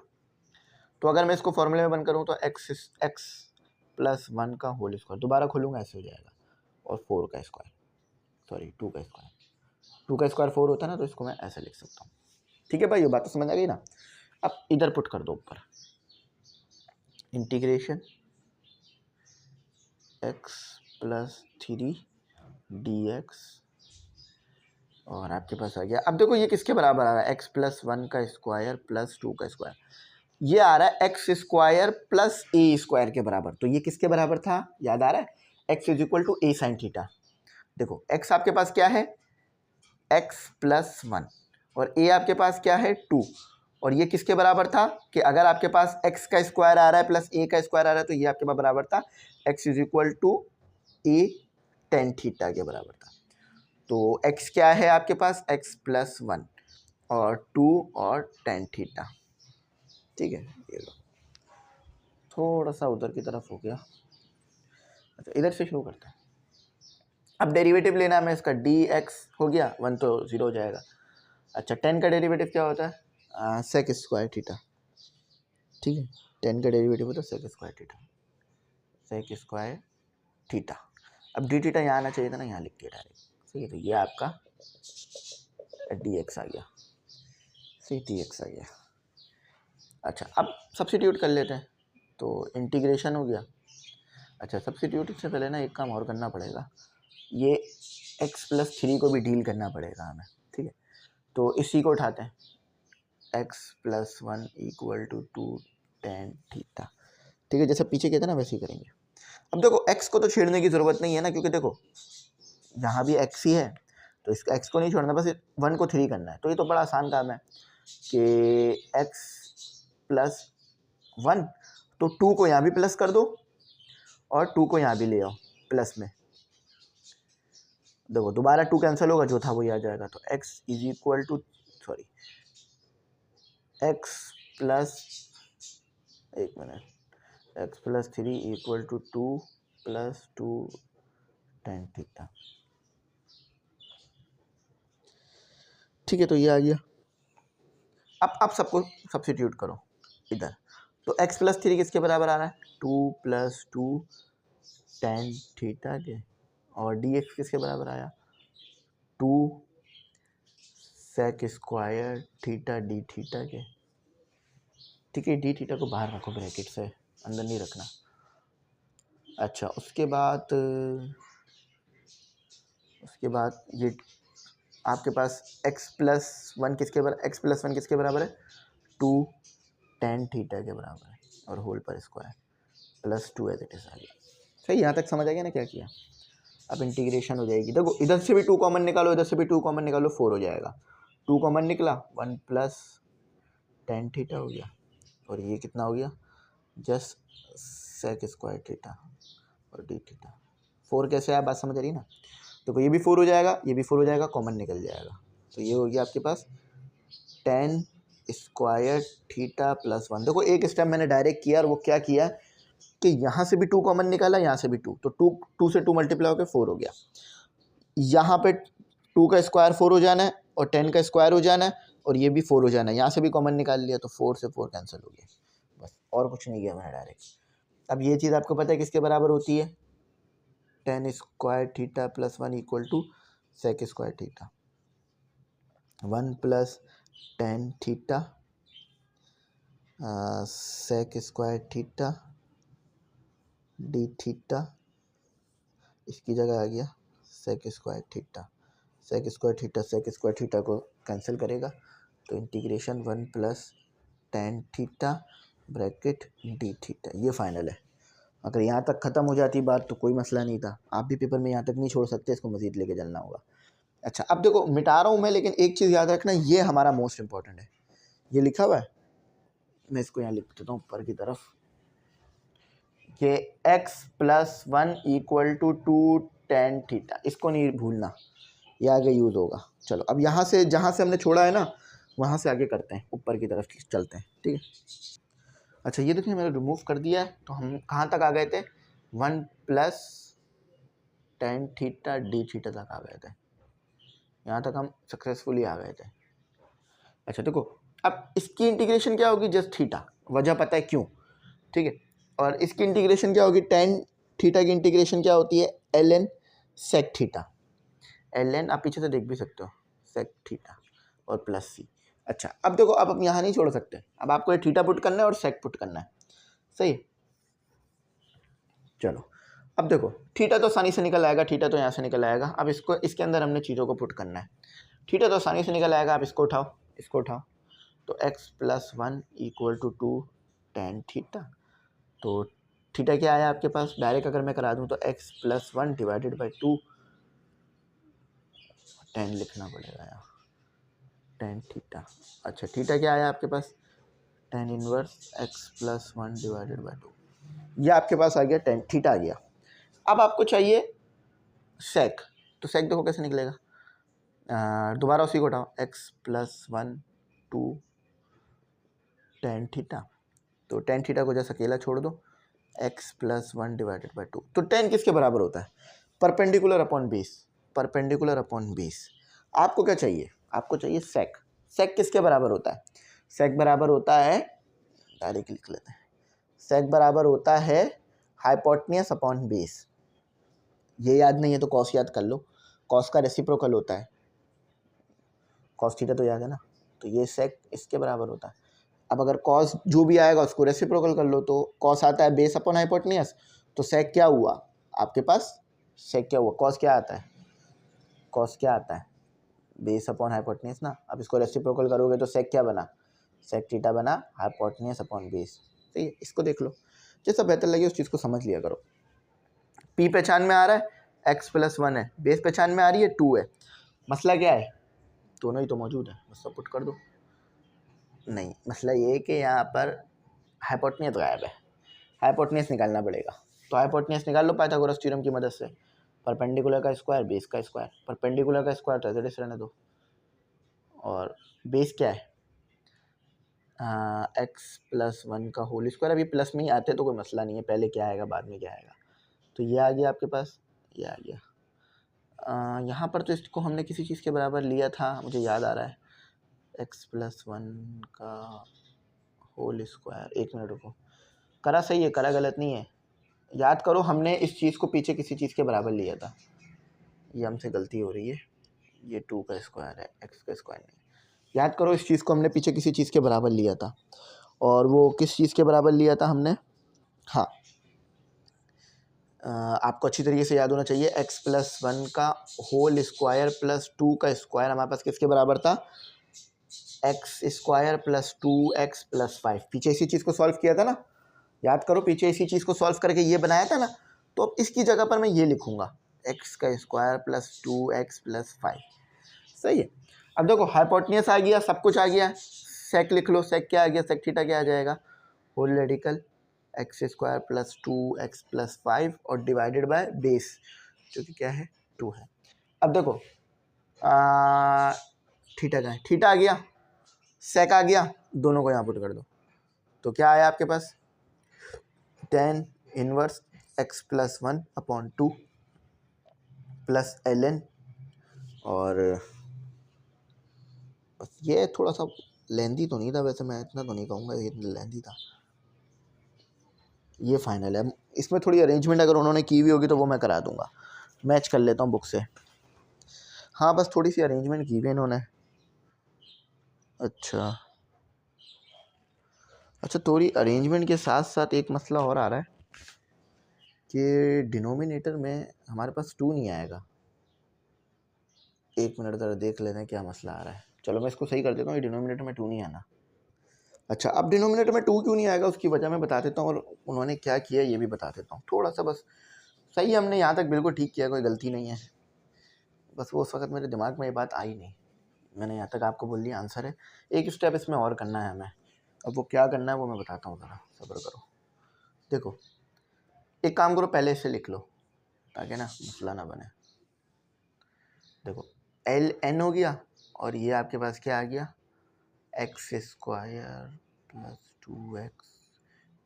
तो अगर मैं इसको फॉर्मूले में बंद करूँ तो x प्लस 1 का होल स्क्वायर, दोबारा खोलूँगा ऐसे हो जाएगा, और 4 का स्क्वायर, सॉरी 2 का स्क्वायर, 2 का स्क्वायर 4 होता है ना, तो इसको मैं ऐसे लिख सकता हूँ। ठीक है भाई, ये बात तो समझ आ गई ना। अब इधर पुट कर दो ऊपर, इंटीग्रेशन x प्लस 3 dx, और आपके पास आ गया। अब देखो ये किसके बराबर आ रहा है, x प्लस 1 का स्क्वायर प्लस 2 का स्क्वायर, ये आ रहा है x² प्लस a² के बराबर। तो ये किसके बराबर था, याद आ रहा है, x is equal to a sine theta. देखो x आपके पास क्या है, x प्लस 1, और a आपके पास क्या है 2, और ये किसके बराबर था कि अगर आपके पास x का स्क्वायर आ रहा है प्लस a का स्क्वायर आ रहा है तो ये आपके पास बराबर था x is equal to a tan theta के बराबर था। तो x क्या है आपके पास, x प्लस 1 और 2 और tan थीटा। ठीक है, ये लो, थोड़ा सा उधर की तरफ हो गया। अच्छा, इधर से शुरू करते हैं। अब डेरिवेटिव लेना है हमें इसका, dx हो गया 1 तो 0 हो जाएगा। अच्छा, 10 का डेरिवेटिव क्या होता है, सेक स्क्वायर थीटा। ठीक है, 10 का डेरिवेटिव होता है sec square theta, sec square theta. अब डी थीटा यहाँ आना चाहिए था ना, यहाँ लिख के डायरेक्ट। ठीक है, तो ये आपका dx आ गया, सी dx आ गया। अच्छा, अब सब्स्टिट्यूट कर लेते हैं, तो इंटीग्रेशन हो गया। अच्छा, सब्स्टिट्यूट से पहले ना एक काम और करना पड़ेगा, ये x प्लस 3 को भी डील करना पड़ेगा हमें। ठीक है, तो इसी को उठाते हैं, x plus 1 equal to 2 tan theta. ठीक है, जैसे पीछे कहते हैं ना वैसे ही करेंगे। अब देखो x को तो छेड़ने की ज़रूरत नहीं है ना, क्योंकि देखो यहाँ भी x ही है, तो इसका x को नहीं छोड़ना, बस 1 को 3 करना है। तो ये तो बड़ा आसान काम है कि x प्लस 1, तो 2 को यहाँ भी प्लस कर दो और 2 को यहाँ भी ले आओ प्लस में। देखो दोबारा 2 कैंसिल होगा, जो था वही आ जाएगा। तो x is equal to x plus, एक minute, x plus 3 equal to 2 plus 2 tan theta. ठीक है, तो ये आ गया। अब सबको सब्स्टिट्यूट करो इधर। तो x प्लस 3 किसके बराबर आ रहा है, 2 प्लस 2 tan थीटा के, और dx किसके बराबर आया, 2 sec square theta D theta के। ठीक है, डी थीटा को बाहर रखो ब्रैकेट से, अंदर नहीं रखना। अच्छा, उसके बाद ये आपके पास x प्लस 1 किसके बराबर है, 2 tan थीटा के बराबर है, और होल पर square plus 2 as it is आ गया। सही, यहाँ तक समझ आ गया ना क्या किया। अब इंटीग्रेशन हो जाएगी। देखो इधर से भी 2 कॉमन निकालो, इधर से भी 2 कॉमन निकालो, 4 हो जाएगा। 2 कॉमन निकला, 1 प्लस tan थीटा हो गया, और ये कितना हो गया, जस्ट सेक स्क्वायर थीटा और डी थीटा। 4 कैसे आया, बात समझ आ रही ना। तो ये भी 4 हो जाएगा, ये भी 4 हो जाएगा, कॉमन निकल जाएगा। तो ये हो गया आपके पास tan स्क्वायर थीटा प्लस 1। देखो एक स्टेप मैंने डायरेक्ट किया, और वो क्या किया कि यहाँ से भी 2 कॉमन निकाला, यहाँ से भी 2, तो 2 से 2 मल्टीप्लाई होकर 4 हो गया। यहाँ पे 2 का स्क्वायर 4 हो जाना है, और 10 का स्क्वायर हो जाना है, और ये भी 4 हो जाना है। यहाँ से भी कॉमन निकाल लिया, तो 4 से 4 कैंसिल हो गया, बस और कुछ नहीं किया मैंने डायरेक्ट। अब ये चीज़ आपको पता है किसके बराबर होती है, tan square theta plus 1 equal to sec square theta. 1 plus tan theta sec square theta D theta, इसकी जगह आ गया sec square theta. Sec square theta को कैंसिल करेगा, तो integration 1 plus tan theta bracket d theta, ये final है। अगर यहाँ तक ख़त्म हो जाती बात तो कोई मसला नहीं था। आप भी पेपर में यहाँ तक नहीं छोड़ सकते, इसको मज़ीद लेके चलना होगा। अच्छा, अब देखो मिटा रहा हूँ मैं, लेकिन एक चीज़ याद रखना, ये हमारा मोस्ट इंपॉर्टेंट है। ये लिखा हुआ है, मैं इसको यहाँ लिख देता हूँ ऊपर की तरफ, कि x plus 1 equal to 2 tan theta, इसको नहीं भूलना, ये आगे यूज़ होगा। चलो अब यहाँ से जहाँ से हमने छोड़ा है ना, वहाँ से आगे करते हैं, ऊपर की तरफ चलते हैं। ठीक है, अच्छा ये देखिए मैंने रिमूव कर दिया है, तो हम कहाँ तक आ गए थे, 1 plus tan theta D theta तक आ गए थे। यहाँ तक हम सक्सेसफुली आ गए थे। अच्छा देखो, अब इसकी इंटीग्रेशन क्या होगी, जस्ट थीटा, वजह पता है क्यों। ठीक है, और इसकी इंटीग्रेशन क्या होगी, tan थीटा की इंटीग्रेशन क्या होती है, ln sec थीटा। ln आप पीछे से देख भी सकते हो, sec थीटा और प्लस सी। अच्छा अब देखो, अब हम यहाँ नहीं छोड़ सकते, अब आपको ये थीटा पुट करना है और sec पुट करना है। सही, चलो अब देखो थीटा तो आसानी से निकल आएगा, थीटा तो यहाँ से निकल आएगा। अब इसको, इसके अंदर हमने चीज़ों को पुट करना है। थीटा तो आसानी से निकल आएगा, आप इसको उठाओ, इसको उठाओ, तो x plus 1 equal to 2 tan theta. तो थीटा क्या आया आपके पास, डायरेक्ट अगर मैं करा दूँ तो x plus 1 divided by 2 ten लिखना पड़ेगा यहाँ, टेन थीटा। अच्छा थीटा क्या आया आपके पास, tan inverse x plus one divided by two, ये आपके पास आ गया टेन थीटा आ गया। अब आपको चाहिए सेक, तो सेक देखो कैसे निकलेगा, दोबारा उसी को उठाओ, x plus one two tan theta, तो टेन थीटा को जैसे अकेला छोड़ दो, x plus one divided by to. तो टेन किसके बराबर होता है, perpendicular upon base, perpendicular upon base. आपको क्या चाहिए, आपको चाहिए सेक। सेक किसके बराबर होता है, सेक बराबर होता है, डायरेक्ट लिख लेते हैं, सेक बराबर होता है हाइपोटेन्यूस अपॉन बेस। ये याद नहीं है तो कॉस याद कर लो, कॉस का रेसिप्रोकल होता है, कॉस थीटा तो याद है ना, तो ये सेक इसके बराबर होता है। अब अगर कॉस जो भी आएगा उसको रेसिप्रोकल कर लो, तो कॉस आता है बेस अपॉन हाइपोटेन्यूस, तो सेक क्या हुआ आपके पास, सेक क्या हुआ, कॉस क्या आता है, कॉस क्या आता है बेस अपॉन हाइपोटेन्यूस ना। अब इसको रेसिप्रोकल करोगे तो सेक क्या बना, सेक थीटा बना हाइपोटेन्यूस अपॉन बेस। सही है, इसको देख लो, जैसा बेहतर लगे उस चीज़ को समझ लिया करो। पी पहचान में आ रहा है, एक्स प्लस वन है, बेस पहचान में आ रही है टू है, मसला क्या है, दोनों ही तो मौजूद है, बस सब पुट कर दो। नहीं, मसला ये है कि यहाँ पर हाइपोटेन्यूस गायब है, हाइपोटेन्यूस निकालना पड़ेगा। तो हाइपोटेन्यूस निकाल लो पाइथागोरस थ्योरम की मदद से, परपेंडिकुलर का स्क्वायर बेस का स्क्वायर, परपेंडिकुलर का स्क्वायर तो ऐसे रहने दो, और बेस क्या है एक्स प्लस वन का होल स्क्वायर। अभी प्लस में ही आते तो कोई मसला नहीं है, पहले क्या आएगा बाद में क्या आएगा। तो ये आ गया आपके पास, ये आ गया। यहाँ पर तो इसको हमने किसी चीज़ के बराबर लिया था, मुझे याद आ रहा है, एक्स प्लस वन का होल स्क्वायर। एक मिनट रुको, करा सही है, करा गलत नहीं है, याद करो हमने इस चीज़ को पीछे किसी चीज़ के बराबर लिया था, ये हमसे गलती हो रही है, ये टू का स्क्वायर है, एक्स का स्क्वायर नहीं। याद करो इस चीज़ को हमने पीछे किसी चीज़ के बराबर लिया था, और वो किस चीज़ के बराबर लिया था हमने, हाँ आपको अच्छी तरीके से याद होना चाहिए, एक्स प्लस वन का होल स्क्वायर प्लस टू का स्क्वायर हमारे पास किसके बराबर था, x square plus two x plus five. पीछे इसी चीज़ को सॉल्व किया था ना, याद करो पीछे इसी चीज़ को सॉल्व करके ये बनाया था ना, तो अब इसकी जगह पर मैं ये लिखूंगा, एक्स का square plus two x plus five. सही है, अब देखो हाइपोटेन्यूस आ गया, सब कुछ आ गया, सेक लिख लो, सेक क्या आ गया, सेक थीटा क्या आ जाएगा, whole radical x square plus two x plus five और डिवाइडेड बाय बेस जो कि क्या है टू है। अब देखो थीटा का है, थीटा आ गया, सेक आ गया, दोनों को यहाँ पुट कर दो, तो क्या आया आपके पास, tan inverse x plus one upon two plus L N, और बस ये थोड़ा सा लेंदी तो नहीं था, वैसे मैं इतना तो नहीं कहूँगा ये लेंदी था, ये फाइनल है। इसमें थोड़ी अरेंजमेंट अगर उन्होंने की हुई होगी तो वो मैं करा दूंगा, मैच कर लेता हूँ बुक से। हाँ बस थोड़ी सी अरेंजमेंट की हुई है इन्होंने। अच्छा थोड़ी अरेंजमेंट के साथ साथ एक मसला और आ रहा है कि डिनोमिनेटर में हमारे पास टू नहीं आएगा। एक मिनट ज़रा देख लेते हैं क्या मसला आ रहा है। चलो मैं इसको सही कर देता हूँ, ये डिनोमिनेटर में टू नहीं आना। अच्छा अब डिनोमिनेटर में टू क्यों नहीं आएगा उसकी वजह मैं बता देता हूँ, और उन्होंने क्या किया ये भी बता देता हूँ थोड़ा सा। बस सही, हमने यहाँ तक बिल्कुल ठीक किया, कोई गलती नहीं है, बस वो उस वक्त मेरे दिमाग में ये बात आई नहीं, मैंने यहाँ तक आपको बोल दिया आंसर है। एक स्टेप इसमें और करना है हमें, अब वो क्या करना है वो मैं बताता हूँ, ज़रा सब्र करो। देखो एक काम करो, पहले इसे लिख लो ताकि ना मसला ना बने। देखो एल एन हो गया, और ये आपके पास क्या आ गया, x square plus two x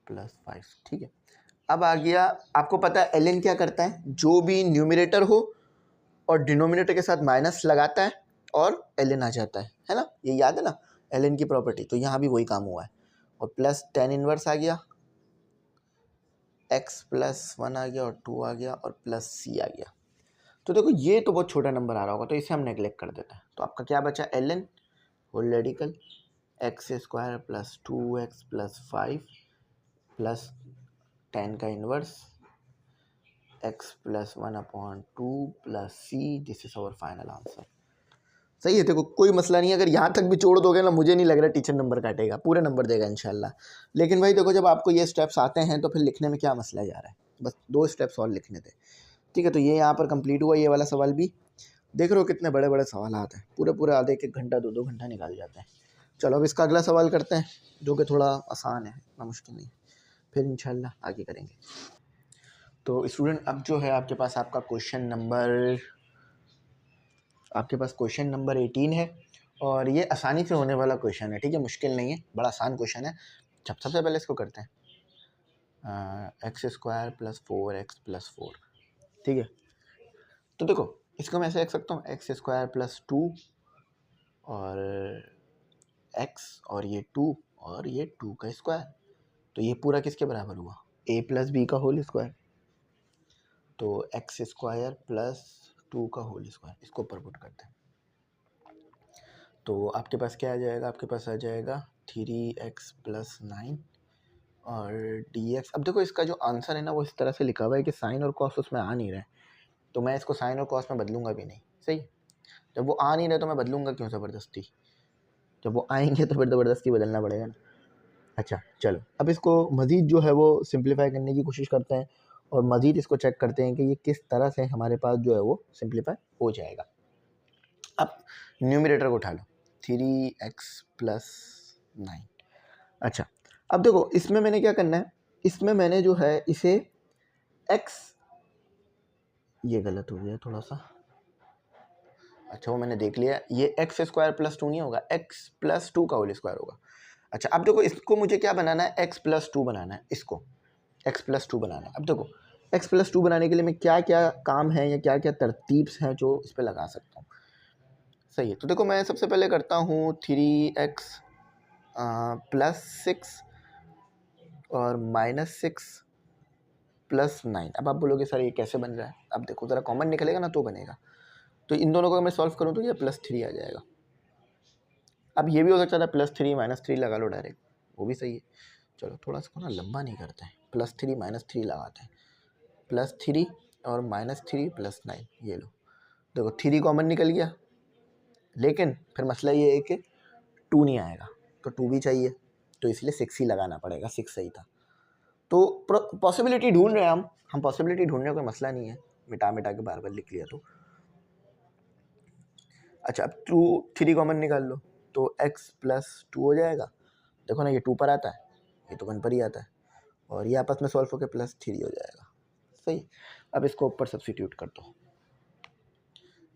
plus five. ठीक है, अब आ गया, आपको पता है एल एन क्या करता है, जो भी न्यूमरेटर हो और डिनोमिनेटर के साथ माइनस लगाता है और एल एन आ जाता है ना, ये याद है ना एल एन की प्रॉपर्टी। तो यहाँ भी वही काम हुआ है, और प्लस टेन इनवर्स आ गया, एक्स प्लस वन आ गया और टू आ गया और प्लस सी आ गया। तो देखो ये तो बहुत छोटा नंबर आ रहा होगा, तो इसे हम नेगलेक्ट कर देते हैं। तो आपका क्या बचा, L N whole radical x square plus two x plus five plus tan का inverse x plus one upon two plus c, this is our final answer. सही है, देखो कोई मसला नहीं है, अगर यहाँ तक भी छोड़ दोगे ना, मुझे नहीं लग रहा टीचर नंबर काटेगा, पूरे नंबर देगा इंशाल्लाह। लेकिन भाई देखो जब आपको ये स्टेप्स आते हैं तो फिर लिखने में क्या मसला जा रहा है, बस दो स्टेप्स और लिखने थे। ठीक है, तो ये यहाँ पर कंप्लीट हुआ ये वाला सवाल भी। देख रहे हो कितने बड़े बड़े सवाल आते हैं, पूरे पूरे आधे 1-1 घंटा 2-2 घंटा निकाल जाते हैं। चलो अब इसका अगला सवाल करते हैं जो कि थोड़ा आसान है, इतना मुश्किल नहीं, फिर इंशाल्लाह आगे करेंगे। तो स्टूडेंट अब जो है आपके पास आपका क्वेश्चन नंबर 18 है और ये आसानी से होने वाला क्वेश्चन है, ठीक है, मुश्किल नहीं है, बड़ा आसान क्वेश्चन है। सबसे पहले इसको करते हैं x² + 4x + 4, ठीक है। तो देखो इसको मैं ऐसे लिख सकता हूँ x² + 2 और x और ये 2 और ये 2 का स्क्वायर, तो ये पूरा किसके बराबर हुआ, a + b का होल स्क्वायर। तो x² + 2 का होल स्क्वायर, इसको ऊपर पुट करते हैं। तो आपके पास क्या आ जाएगा, आपके पास आ जाएगा 3x + 9 और dx। अब देखो इसका जो आंसर है ना वो इस तरह से लिखा हुआ है कि साइन और कॉस उसमें आ नहीं रहे, तो मैं इसको साइन और कॉस में बदलूंगा भी नहीं, सही। जब वो आ नहीं रहे तो मैं बदलूंगा क्यों ज़बरदस्ती, जब वो आएंगे तो फिर ज़बरदस्ती बदलना पड़ेगा ना। अच्छा चलो अब इसको मज़ीद जो है वो सिंप्लीफाई करने की कोशिश करते हैं और मज़ीद इसको चेक करते हैं कि ये किस तरह से हमारे पास जो है वो सिंप्लीफाई हो जाएगा। अब न्यूमरेटर को उठा लो, 3x + 9। अच्छा अब देखो इसमें मैंने क्या करना है, इसमें मैंने जो है इसे x, ये गलत हो गया थोड़ा सा, अच्छा वो मैंने देख लिया, ये x² + 2 नहीं होगा, x + 2 का होल स्क्वायर होगा। अच्छा अब देखो इसको मुझे क्या बनाना है, x + 2 बनाना है, इसको x + 2 बनाना है। अब देखो x + 2 बनाने के लिए मैं क्या क्या काम है या क्या क्या तरतीब्स हैं जो इस पर लगा सकता हूँ, सही है। तो देखो मैं सबसे पहले करता हूँ 3x + 6 और -6 + 9। अब आप बोलोगे सर ये कैसे बन रहा है, अब देखो ज़रा कॉमन निकलेगा ना तो बनेगा। तो इन दोनों को मैं सॉल्व करूँ तो ये +3 आ जाएगा। अब ये भी हो सकता था +3 -3 लगा लो डायरेक्ट, वो भी सही है। चलो थोड़ा सा ना लंबा नहीं करते हैं, +3 -3 लगाते हैं, +3 और -3 + 9, ये लो देखो 3 कॉमन निकल गया, लेकिन फिर मसला ये है कि 2 नहीं आएगा, तो 2 भी चाहिए, तो इसलिए 6 ही लगाना पड़ेगा, 6 सही था। तो पॉसिबिलिटी ढूंढ रहे हैं हम पॉसिबिलिटी ढूंढ रहे हैं, कोई मसला नहीं है, मिटा मिटा के बार बार लिख लिया तो। अच्छा अब 3 कॉमन निकाल लो तो x + 2 हो जाएगा, देखो ना ये 2 पर आता है, ये तो 1 पर ही आता है, और ये आपस में सॉल्व होकर +3 हो जाएगा, सही। अब इसको ऊपर सब्स्टिट्यूट कर दो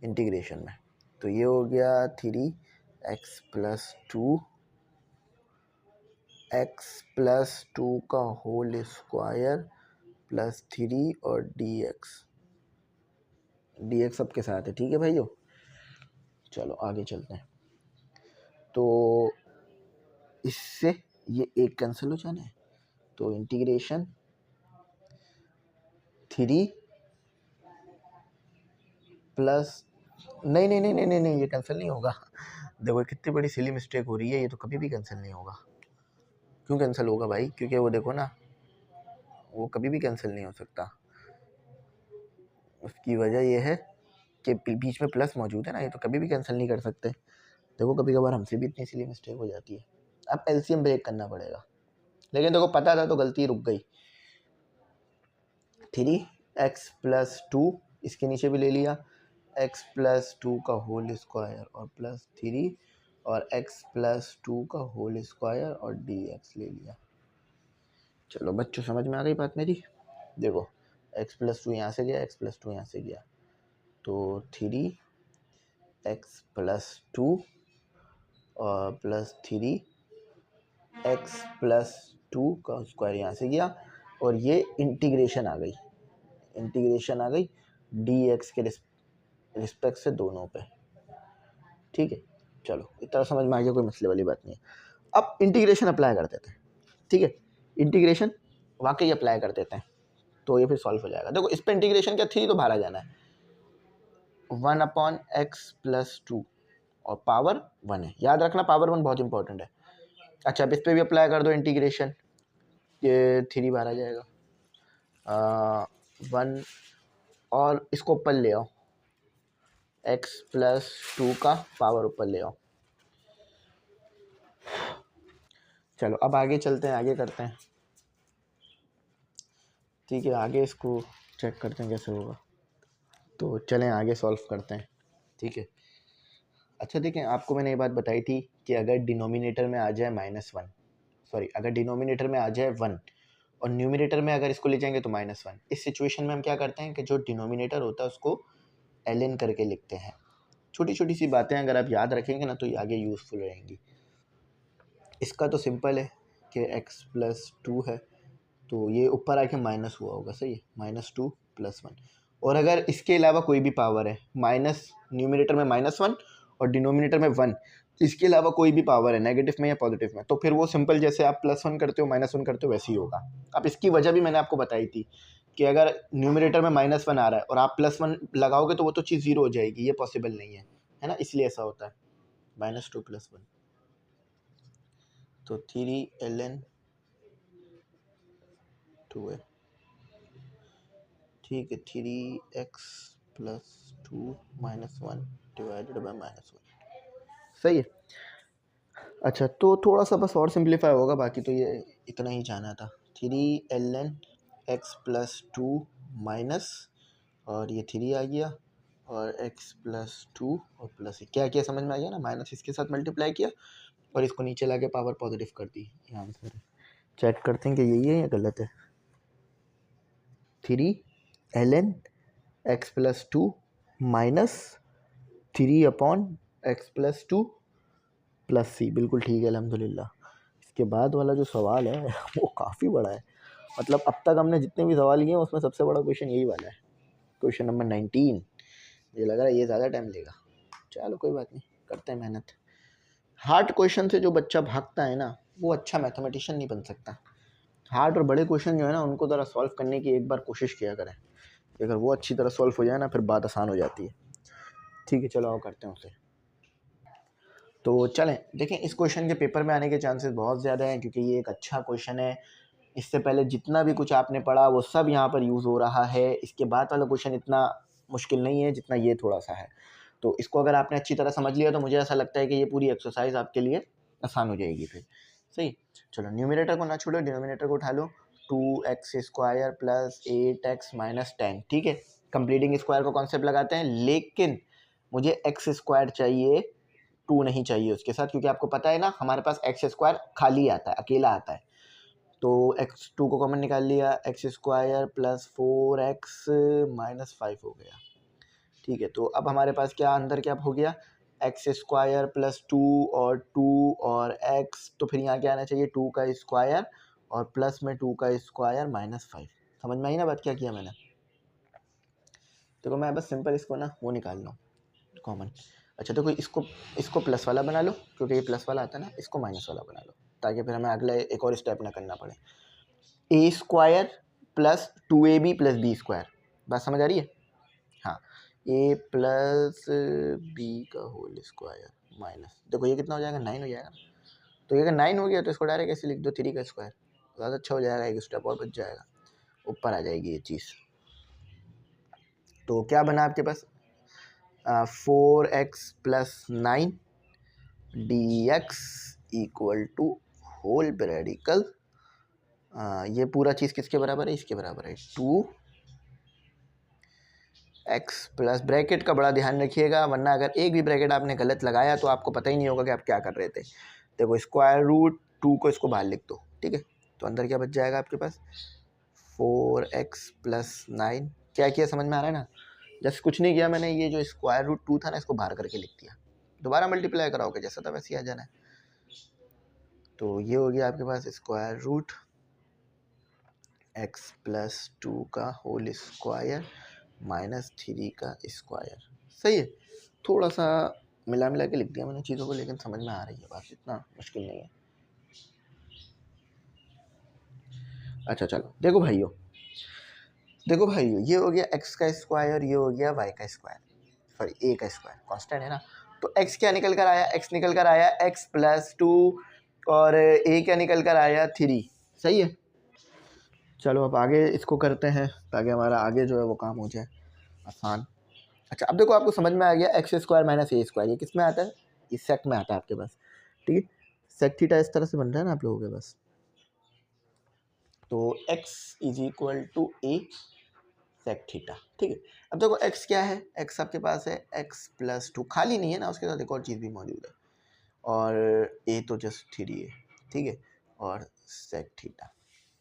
इंटीग्रेशन में, तो ये हो गया 3x + 2 x + 2 का होल स्क्वायर +3 और dx सबके साथ है, ठीक है भाइयों। चलो आगे चलते हैं। तो इससे ये एक कैंसिल हो जाना है, तो इंटीग्रेशन 3 प्लस, नहीं नहीं नहीं नहीं नहीं नहीं ये कैंसिल नहीं होगा। देखो कितनी बड़ी सिली मिस्टेक हो रही है, ये तो कभी भी कैंसिल नहीं होगा। क्यों कैंसिल होगा भाई, क्योंकि वो देखो ना वो कभी भी कैंसिल नहीं हो सकता। उसकी वजह ये है कि बीच में प्लस मौजूद है ना, ये तो कभी भी कैंसिल नहीं कर सकते। देखो कभी कभार हमसे भी इतनी सिली मिस्टेक हो जाती है। अब एलसीएम ब्रेक करना पड़ेगा, लेकिन देखो पता था तो गलती रुक गई। 3x + 2 इसके नीचे भी ले लिया, x + 2 का होल स्क्वायर और +3 और x + 2 का होल स्क्वायर और dx ले लिया। चलो बच्चों समझ में आ गई बात मेरी। देखो x + 2 यहाँ से गया, x + 2 यहाँ से गया, तो 3x + 2 और +3 x + 2 का स्क्वायर यहाँ से गया, और ये इंटीग्रेशन आ गई, dx के रिस्पेक्ट से दोनों पे, ठीक है। चलो इतना समझ में आ गया, कोई मसले वाली बात नहीं है। अब इंटीग्रेशन अप्लाई कर देते हैं, ठीक है, इंटीग्रेशन वाकई अप्लाई कर देते हैं तो ये फिर सॉल्व हो जाएगा। देखो इस पर इंटीग्रेशन क्या, 3 तो बाहर आ जाना है, 1/x + 2 और पावर 1 है, याद रखना पावर 1 बहुत इंपॉर्टेंट है। अच्छा अब इस पर भी अप्लाई कर दो इंटीग्रेशन, ये 3 बाहर आ जाएगा, 1 और इसको ऊपर ले आओ, x + 2 का पावर ऊपर ले आओ। चलो अब आगे चलते हैं, आगे करते हैं, ठीक है, आगे इसको चेक करते हैं कैसे होगा। तो चलें आगे सॉल्व करते हैं। ठीक है। अच्छा देखें, आपको मैंने ये बात बताई थी कि अगर डिनोमिनेटर में आ जाए -1, सॉरी अगर डिनोमिनेटर में आ जाए 1 और न्यूमिनेटर में अगर इसको ले जाएंगे तो -1, इस सिचुएशन में हम क्या करते हैं कि जो डिनोमिनेटर होता है उसको ln करके लिखते हैं। छोटी छोटी सी बातें अगर आप याद रखेंगे ना तो ये आगे यूज़फुल रहेंगी। इसका तो सिंपल है कि x + 2 है तो ये ऊपर आके माइनस हुआ होगा, सही है, -2 + 1। और अगर इसके अलावा कोई भी पावर है, माइनस न्यूमिनेटर में -1 और डिनोमिनेटर में 1, इसके अलावा कोई भी पावर है नेगेटिव में या पॉजिटिव में, तो फिर वो सिंपल जैसे आप +1 करते हो -1 करते हो वैसे ही होगा। अब इसकी वजह भी मैंने आपको बताई थी कि अगर न्यूमिनेटर में -1 आ रहा है और आप +1 लगाओगे तो वो तो चीज़ 0 हो जाएगी, ये पॉसिबल नहीं है ना, इसलिए ऐसा होता है। -2 + 1 तो 3 ln 2 है, ठीक है। 3x + 2 - 1 डिवाइडेड बाय -1, सही है। अच्छा तो थोड़ा सा बस और सिंप्लीफाई होगा, बाकी तो ये इतना ही जाना था। 3 ln x + 2 माइनस और ये 3 आ गया और x + 2 और प्लस क्या किया समझ में आ गया ना, माइनस इसके साथ मल्टीप्लाई किया और इसको नीचे ला के पावर पॉजिटिव कर दी। ये आंसर है। चेक करते हैं कि यही है या गलत है। 3 ln x + 2 minus 3/x + 2 + c, बिल्कुल ठीक है अल्हम्दुलिल्लाह। इसके बाद वाला जो सवाल है वो काफ़ी बड़ा है, मतलब अब तक हमने जितने भी सवाल किए हैं उसमें सबसे बड़ा क्वेश्चन यही वाला है, क्वेश्चन नंबर 19। मुझे लग रहा है ये ज़्यादा टाइम लेगा, चलो कोई बात नहीं, करते हैं मेहनत। हार्ड क्वेश्चन से जो बच्चा भागता है ना वो अच्छा मैथमेटिशियन नहीं बन सकता। हार्ड और बड़े क्वेश्चन जो है ना उनको ज़रा सॉल्व करने की एक बार कोशिश किया करें, अगर वो अच्छी तरह सॉल्व हो जाए ना फिर बात आसान हो जाती है। ठीक है चलो आओ करते हैं उसे। तो चलें देखें, इस क्वेश्चन के पेपर में आने के चांसेस बहुत ज़्यादा हैं क्योंकि ये एक अच्छा क्वेश्चन है। इससे पहले जितना भी कुछ आपने पढ़ा वो सब यहाँ पर यूज़ हो रहा है। इसके बाद वाला क्वेश्चन इतना मुश्किल नहीं है जितना ये थोड़ा सा है, तो इसको अगर आपने अच्छी तरह समझ लिया तो मुझे ऐसा लगता है कि ये पूरी एक्सरसाइज आपके लिए आसान हो जाएगी फिर। सही, चलो न्यूमिनेटर को ना छोड़ो, डिनोमिनेटर को उठा लो। 2x² + 8x - 10, ठीक है। कंप्लीटिंग स्क्वायर को कॉन्सेप्ट लगाते हैं, लेकिन मुझे x² चाहिए, 2 नहीं चाहिए उसके साथ, क्योंकि आपको पता है ना हमारे पास x² खाली आता है, अकेला आता है। तो x2 को कॉमन निकाल लिया, x² + 4x - 5 हो गया, ठीक है। तो अब हमारे पास क्या अंदर क्या हो गया, x² + 2 और 2 और x, तो फिर यहाँ क्या आना चाहिए 2 का स्क्वायर और प्लस में 2 का स्क्वायर -5। समझ में आई ना बात क्या किया मैंने। देखो मैं बस सिंपल इसको ना वो निकाल लूँ कॉमन। अच्छा देखो इसको प्लस वाला बना लो, क्योंकि ये प्लस वाला आता है ना, इसको माइनस वाला बना लो ताकि फिर हमें अगला एक और स्टेप ना करना पड़े। a² + 2ab + b², बात समझ आ रही है। हाँ, a + b का होल स्क्वायर माइनस, देखो ये कितना हो जाएगा 9 हो जाएगा। तो ये अगर 9 हो गया तो इसको डायरेक्ट ऐसे लिख दो 3 का स्क्वायर, ज़्यादा अच्छा हो जाएगा, एक स्टेप और बच जाएगा, ऊपर आ जाएगी ये चीज़। तो क्या बना आपके पास 4x + 9 dx = होल ब्रेडिकल, ये पूरा चीज़ किसके बराबर है, इसके बराबर है 2x प्लस, ब्रैकेट का बड़ा ध्यान रखिएगा वरना अगर एक भी ब्रैकेट आपने गलत लगाया तो आपको पता ही नहीं होगा कि आप क्या कर रहे थे। देखो √2 को इसको बाहर लिख दो, ठीक है। तो अंदर क्या बच जाएगा आपके पास 4x + 9, क्या किया समझ में आ रहा है ना। जैसे कुछ नहीं किया मैंने, ये जो √2 था ना इसको बाहर करके लिख दिया, दोबारा मल्टीप्लाई कराओगे जैसा था वैसे ही आ जाना है। तो ये हो गया आपके पास √x + 2 का होल स्क्वायर -3 का स्क्वायर, सही है। थोड़ा सा मिला के लिख दिया मैंने चीज़ों को, लेकिन समझ में आ रही है बात, इतना मुश्किल नहीं है। अच्छा चलो देखो भाइयों, ये हो गया x का स्क्वायर, ये हो गया y का स्क्वायर, सॉरी a का स्क्वायर, कांस्टेंट है ना। तो x क्या निकल कर आया, x निकल कर आया x + 2 और a क्या निकल कर आया 3, सही है। चलो अब आगे इसको करते हैं ताकि हमारा आगे जो है वो काम हो जाए आसान। अच्छा अब देखो आपको समझ में आ गया x² - a², ये किस में आता है, इस सेक में आता है आपके पास, ठीक है। सेक थीटा इस तरह से बन रहा है ना आप लोगों के पास। तो x = a सेक थीटा। ठीक है, अब देखो x क्या है, x आपके पास है x+2, खाली नहीं है ना, उसके साथ एक और चीज़ भी मौजूद है, और a तो जस्ट 3 है। ठीक है, और सेक थीटा।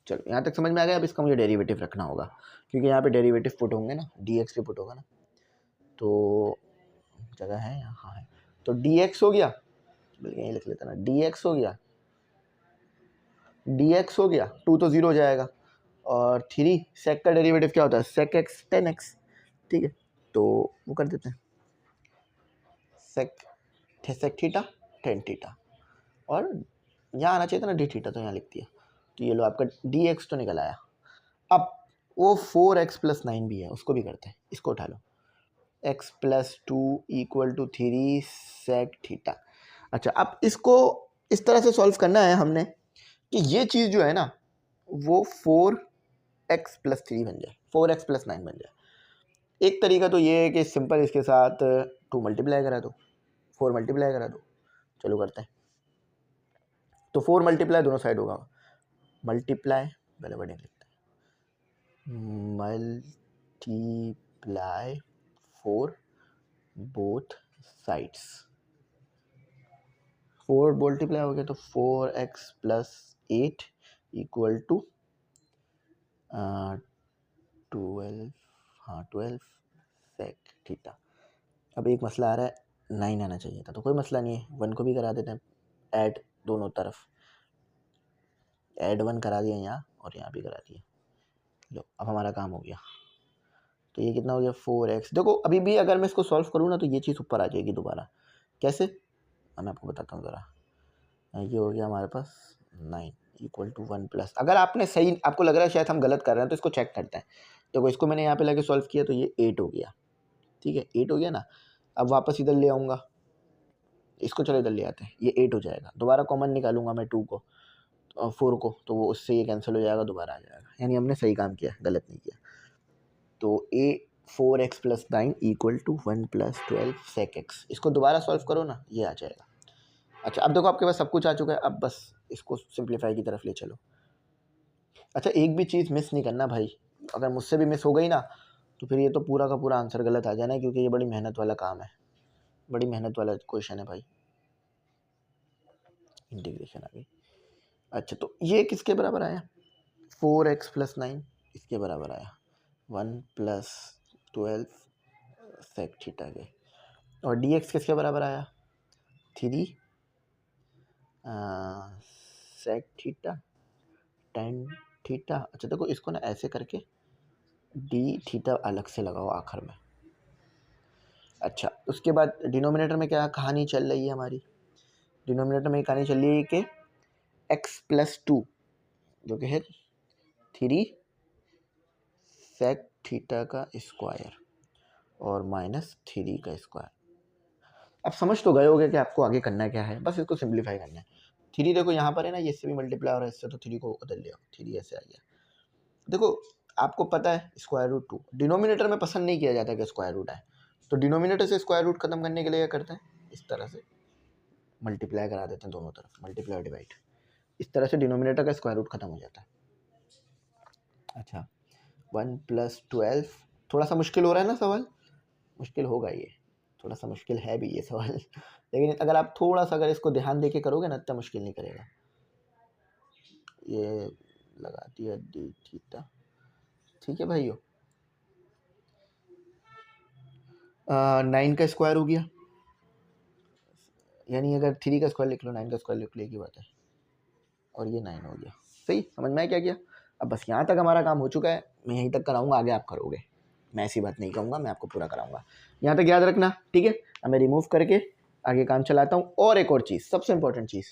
चलो यहाँ तक समझ में आ गया। अब इसका मुझे डेरिवेटिव रखना होगा, क्योंकि यहाँ पे डेरिवेटिव पुट होंगे ना, dx पे पुट होगा ना, तो जगह है यहाँ, हाँ है, तो dx हो गया, बल्कि यहीं लिख लेता ना, dx हो गया, dx हो गया, 2 तो 0 हो जाएगा, और 3 सेक का डेरिवेटिव क्या होता है, सेक x 10x। ठीक है, तो वो कर देते हैं, सेक सेक थीटा 10 थीटा, और यहाँ आना चाहिए था ना डी थीटा, तो यहाँ लिख दिया, तो ये लो आपका dx तो निकल आया। अब वो 4x+9 भी है, उसको भी करते हैं, इसको उठा लो, x+2 = 3 सेक थीटा। अच्छा, अब इसको इस तरह से सॉल्व करना है हमने कि ये चीज़ जो है ना वो 4x+3 बन जाए, 4x+9 बन जाए। एक तरीका तो ये है कि सिंपल इसके साथ 2 मल्टीप्लाई करा दो, 4 मल्टीप्लाई करा दो। चलो करते हैं, तो 4 मल्टीप्लाई दोनों साइड होगा, मल्टीप्लाई पहले वर्डिंग लिखते हैं, मल्टीप्लाई 4 बोथ साइड्स, 4 मल्टीप्लाई हो गया तो 4x+8 = 12, हाँ 12 सेक थीटा। अब एक मसला आ रहा है, 9 आना चाहिए था, तो कोई मसला नहीं है, 1 को भी करा देते हैं ऐड, दोनों तरफ ऐड 1 करा दिया यहाँ, और यहाँ भी करा दिया। लो अब हमारा काम हो गया, तो ये कितना हो गया 4x। देखो अभी भी अगर मैं इसको सॉल्व करूँ ना तो ये चीज़ ऊपर आ जाएगी दोबारा, कैसे, अब मैं आपको बताता हूँ ज़रा। ये हो गया हमारे पास 9 = 1+, अगर आपने सही, आपको लग रहा है शायद हम गलत कर रहे हैं, तो इसको चेक करते हैं। देखो इसको मैंने यहाँ पे लेके सॉल्व किया तो ये 8 हो गया। ठीक है, 8 हो गया ना, अब वापस इधर ले आऊँगा, इसको चलो इधर ले आते हैं, ये 8 हो जाएगा, दोबारा कॉमन निकालूंगा मैं 2 को और 4 को, तो वो उससे ये कैंसिल हो जाएगा, दोबारा आ जाएगा, यानी हमने सही काम किया, गलत नहीं किया। तो 4x+9 = 1+12 सेक x, इसको दोबारा सॉल्व करो ना, ये आ जाएगा। अच्छा, अब देखो आपके पास सब कुछ आ चुका है, अब बस इसको सिंप्लीफाई की तरफ ले चलो। अच्छा, एक भी चीज़ मिस नहीं करना भाई, अगर मुझसे भी मिस हो गई ना तो फिर ये तो पूरा का पूरा आंसर गलत आ जाना, क्योंकि ये बड़ी मेहनत वाला काम है, बड़ी मेहनत वाला क्वेश्चन है भाई। इंटीग्रेशन आ गई। अच्छा, तो ये किसके बराबर आया, 4x+9 इसके बराबर आया, 1+12 सेक थीटा के, और dx किसके बराबर आया, 3 सेक थीटा 10 थीटा। अच्छा देखो इसको ना ऐसे करके डी थीटा अलग से लगाओ आखिर में। अच्छा, उसके बाद डिनोमिनेटर में क्या कहानी चल रही है हमारी, डिनोमिनेटर में कहानी चल रही है कि x+2 जो कि है 3 सेक थीटा का स्क्वायर और -3 का स्क्वायर। अब समझ तो गए होगे कि आपको आगे करना क्या है, बस इसको सिंप्लीफाई करना है। 3 देखो यहाँ पर है ना, ये इससे भी मल्टीप्लाई हो रहा है इससे, तो 3 को उधर ले आओ, 3 ऐसे आ गया। देखो आपको पता है √2 डिनोमिनेटर में पसंद नहीं किया जाता कि स्क्वायर रूट आए, तो डिनोमिनेटर से स्क्वायर रूट खत्म करने के लिए क्या करते हैं, इस तरह से मल्टीप्लाई करा देते हैं दोनों तरफ, मल्टीप्लाई डिवाइड, इस तरह से डिनोमिनेटर का स्क्वायर रूट खत्म हो जाता है। अच्छा, 1+12, थोड़ा सा मुश्किल हो रहा है ना सवाल, मुश्किल होगा ये, थोड़ा सा मुश्किल है भी ये सवाल लेकिन अगर आप थोड़ा सा अगर इसको ध्यान देके करोगे ना इतना मुश्किल नहीं करेगा। ये लगा दिया डी थीटा, ठीक है भाइयों, 9 का स्क्वायर हो गया, यानी अगर 3 का स्क्वायर लिख लो 9 का स्क्वायर लिख लो एक ही बात है, और ये 9 हो गया। सही समझ में आया क्या किया। अब बस यहाँ तक हमारा काम हो चुका है, मैं यहीं तक कराऊंगा, आगे आप करोगे, मैं ऐसी बात नहीं कहूँगा, मैं आपको पूरा कराऊंगा, यहाँ तक याद रखना। ठीक है, अब मैं रिमूव करके आगे काम चलाता हूँ। और एक और चीज़, सबसे इंपॉर्टेंट चीज़,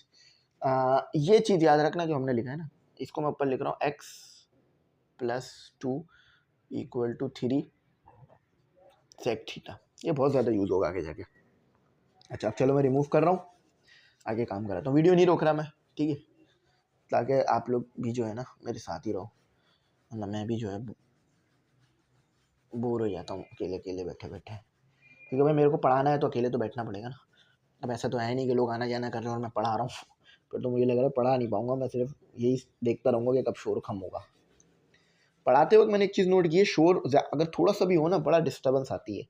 ये चीज़ याद रखना जो हमने लिखा है ना, इसको मैं ऊपर लिख रहा हूँ x+2 = 3 सेक थीटा, ये बहुत ज़्यादा यूज़ होगा आगे जाके। अच्छा अब चलो मैं रिमूव कर रहा हूँ, आगे काम कराता हूँ, वीडियो नहीं रोक रहा मैं, ठीक है, ताकि आप लोग भी जो है ना मेरे साथ ही रहो, वरना मैं भी जो है बोर हो जाता हूँ अकेले अकेले बैठे बैठे, क्योंकि भाई मेरे को पढ़ाना है तो अकेले तो बैठना पड़ेगा ना। अब ऐसा तो है नहीं कि लोग आना जाना कर रहे हैं और मैं पढ़ा रहा हूँ, फिर तो मुझे लग रहा है पढ़ा नहीं पाऊँगा, मैं सिर्फ यही देखता रहूँगा कि कब शोर कम होगा। पढ़ाते वक्त मैंने एक चीज़ नोट की है, शोर अगर थोड़ा सा भी हो ना बड़ा डिस्टर्बेंस आती है।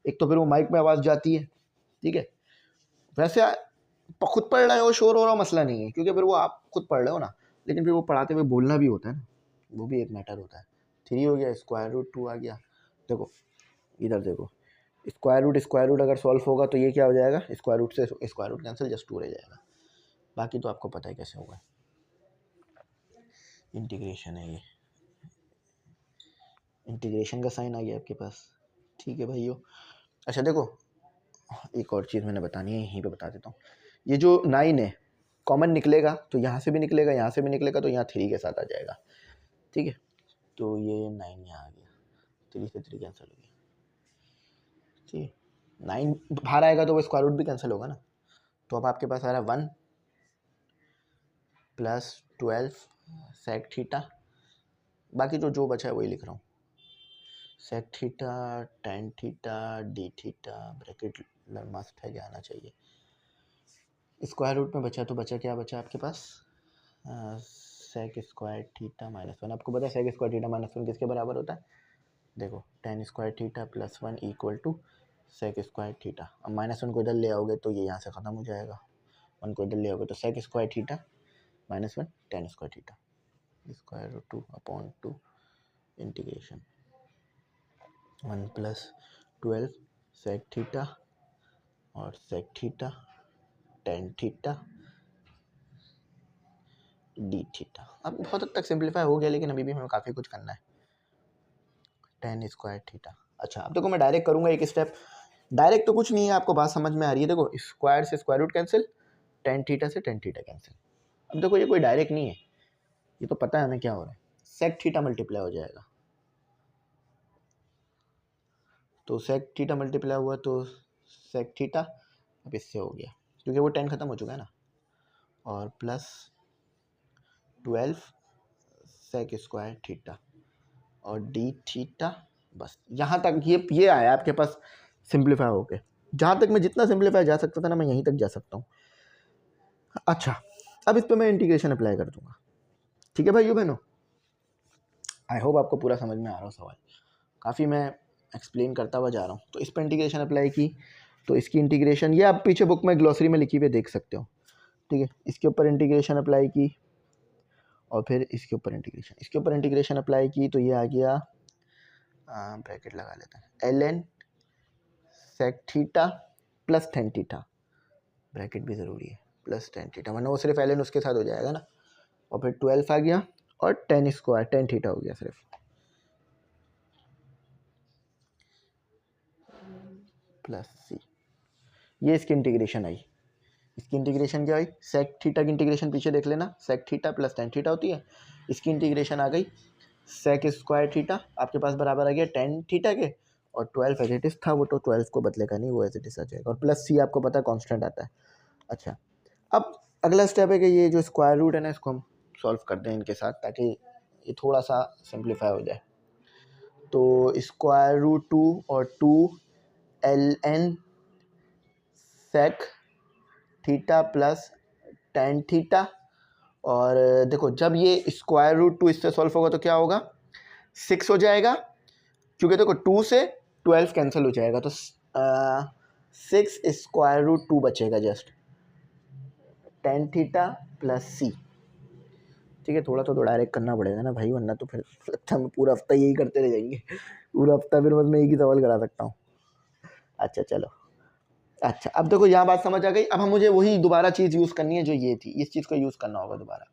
एक तो फिर वो माइक में आवाज़ जाती है, ठीक है। वैसे खुद पढ़ रहे हो शोर हो रहा मसला नहीं है, क्योंकि फिर वो आप खुद पढ़ रहे हो ना, लेकिन फिर वो पढ़ाते हुए बोलना भी होता है ना, वो भी एक मैटर होता है। 3 हो गया, √2 आ गया। देखो इधर देखो, स्क्वायर रूट अगर सॉल्व होगा तो ये क्या हो जाएगा, स्क्वायर रूट से स्क्वायर रूट कैंसिल, जस्ट 2 रह जाएगा। बाकी तो आपको पता है कैसे होगा, इंटीग्रेशन है ये, इंटीग्रेशन का साइन आ गया आपके पास, ठीक है भाइयों। अच्छा देखो, एक और चीज़ मैंने बतानी है, यहीं पे बता देता हूँ। ये जो 9 है कॉमन निकलेगा तो यहाँ से भी निकलेगा, यहाँ से भी निकलेगा, तो यहाँ 3 के साथ आ जाएगा, ठीक है। तो ये 9 यहाँ आ गया, 3 से 3 कैंसिल हो गया, ठीक है। 9 बाहर आएगा तो वो स्क्वायर रूट भी कैंसिल होगा ना। तो अब आपके पास आ रहा है 1 + 12 sec थीटा, बाकी जो बचा है वही लिख रहा हूँ, sec theta tan theta d theta, bracket must है, क्या आना चाहिए। स्क्वायर रूट में बचा तो बचा क्या बचा आपके पास, sec स्क्वायर थीटा -1। आपको पता है sec स्क्वायर थीटा -1 किसके बराबर होता है, देखो tan square theta +1 = sec square theta. अब -1 को इधर ले आओगे तो ये यहाँ से ख़त्म हो जाएगा, 1 को इधर ले आओगे तो sec square theta -1 tan square theta, √2/2 integration 1 + 12 sec theta और sec theta tan theta d theta. अब बहुत हद तक सिंप्लीफाई हो गया, लेकिन अभी भी हमें काफ़ी कुछ करना है। tan स्क्वायर थीटा, अच्छा अब देखो मैं डायरेक्ट करूँगा एक स्टेप, डायरेक्ट तो कुछ नहीं है, आपको बात समझ में आ रही है। देखो स्क्वायर से square root cancel, tan theta से tan थीटा कैंसिल। अब देखो ये कोई डायरेक्ट नहीं है, ये तो पता है हमें क्या हो रहा है, sec थीटा मल्टीप्लाई हो जाएगा, तो sec थीटा मल्टीप्लाई हुआ तो sec थीटा, अब इससे हो गया क्योंकि वो tan खत्म हो चुका है ना, और +12 sec स्क्वायर थीटा और d थीटा। बस यहाँ तक ये आया आपके पास सिंप्लीफाई होके। जहाँ तक मैं जितना सिंप्लीफाई जा सकता था ना, मैं यहीं तक जा सकता हूँ। अच्छा अब इस पर मैं इंटीग्रेशन अप्लाई कर दूंगा, ठीक है भाइयों बहनों। आई होप आपको पूरा समझ में आ रहा हो सवाल, काफ़ी मैं एक्सप्लेन करता हुआ जा रहा हूँ। तो इस पर इंटीग्रेशन अप्लाई की, तो इसकी इंटीग्रेशन ये आप पीछे बुक में ग्लॉसरी में लिखी हुई देख सकते हो, ठीक है। इसके ऊपर इंटीग्रेशन अप्लाई की और फिर इसके ऊपर इंटीग्रेशन अप्लाई की, तो ये आ गया, ब्रैकेट लगा लेते हैं, ln sec theta + tan theta, bracket भी ज़रूरी है, +tan थीटा, वरना वो सिर्फ ln उसके साथ हो जाएगा ना, और फिर 12 आ गया और tan स्क्वायर tan थीटा हो गया सिर्फ, +c। ये इसकी इंटीग्रेशन आई। इसकी इंटीग्रेशन क्या आई, sec थीटा की इंटीग्रेशन पीछे देख लेना, sec थीटा + tan थीटा होती है। इसकी इंटीग्रेशन आ गई sec स्क्वायर थीटा, आपके पास बराबर आ गया tan थीटा के, और 12 एज इट इज था, वो तो 12 को बदलेगा नहीं, वो एज इट इज आ जाएगा, और +c आपको पता है कांस्टेंट आता है। अच्छा अब अगला स्टेप है कि ये जो स्क्वायर रूट है ना, इसको हम सॉल्व कर दें इनके साथ, ताकि ये थोड़ा सा सिंप्लीफाई हो जाए। तो √2 और 2 ln sec theta + tan theta, और देखो जब ये √2 इससे सॉल्व होगा तो क्या होगा, 6 हो जाएगा, क्योंकि देखो 2 से 12 कैंसिल हो जाएगा, तो 6 √2 बचेगा जस्ट, tan थीटा +c, ठीक है। थोड़ा तो डायरेक्ट करना पड़ेगा ना भाई, वरना तो फिर अच्छा हम पूरा हफ्ता यही करते रह जाएंगे, पूरा हफ्ता फिर बस मैं एक ही सवाल करा सकता हूँ। अच्छा चलो, अच्छा अब देखो यहाँ बात समझ आ गई। अब हम मुझे वही दोबारा चीज़ यूज़ करनी है जो ये थी, इस चीज़ को यूज़ करना होगा दोबारा।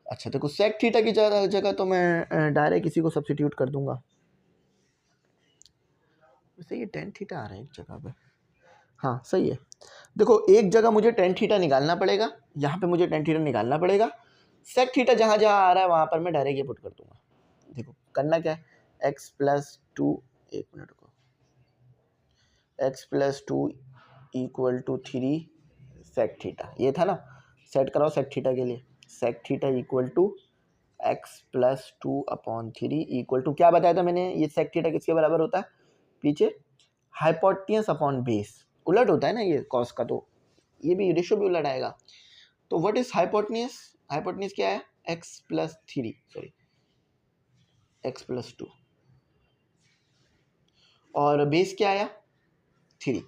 अच्छा देखो sec थीटा की जगह तो मैं डायरेक्ट इसी को सब्सिट्यूट कर दूंगा, वैसे ये tan थीटा आ रहा है एक जगह पे, हाँ सही है। देखो एक जगह मुझे tan थीटा निकालना पड़ेगा, यहाँ पे मुझे tan थीटा निकालना पड़ेगा, sec थीटा जहाँ जहाँ आ रहा है वहाँ पर मैं डायरेक्ट ये पुट कर दूंगा। देखो करना क्या है, x+2, एक मिनट को, x+2 = 3 sec थीटा, ये था ना, सेट कराओ sec थीटा के लिए, sec थीटा = x+2/3 = क्या बताया था मैंने, ये sec थीटा किसके बराबर होता है, पीछे हाइपोटेन्यूज अपॉन बेस, उलट होता है ना ये कॉस का, तो ये भी रेशियो भी उलट आएगा। तो व्हाट इज हाइपोटेन्यूज, हाइपोटेन्यूज क्या है, x+3, सॉरी एक्स प्लस 2 और बेस क्या आया 3।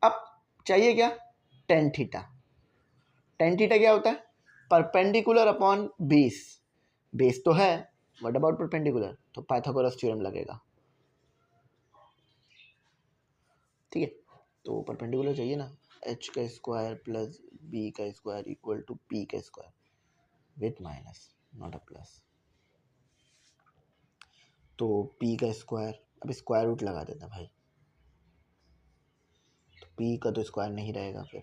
अब चाहिए क्या टेन थीटा। टेन थीटा क्या होता है परपेंडिकुलर अपॉन बेस। बेस तो है, व्हाट अबाउट परपेंडिकुलर, तो पाइथागोरस थ्योरम लगेगा। ठीक है, तो परपेंडिकुलर चाहिए ना, एच का स्क्वायर प्लस बी का स्क्वायर इक्वल टू पी का square with minus not a plus. तो पी का स्क्वायर, अब स्क्वायर रूट लगा देता भाई, तो पी का तो स्क्वायर नहीं रहेगा फिर।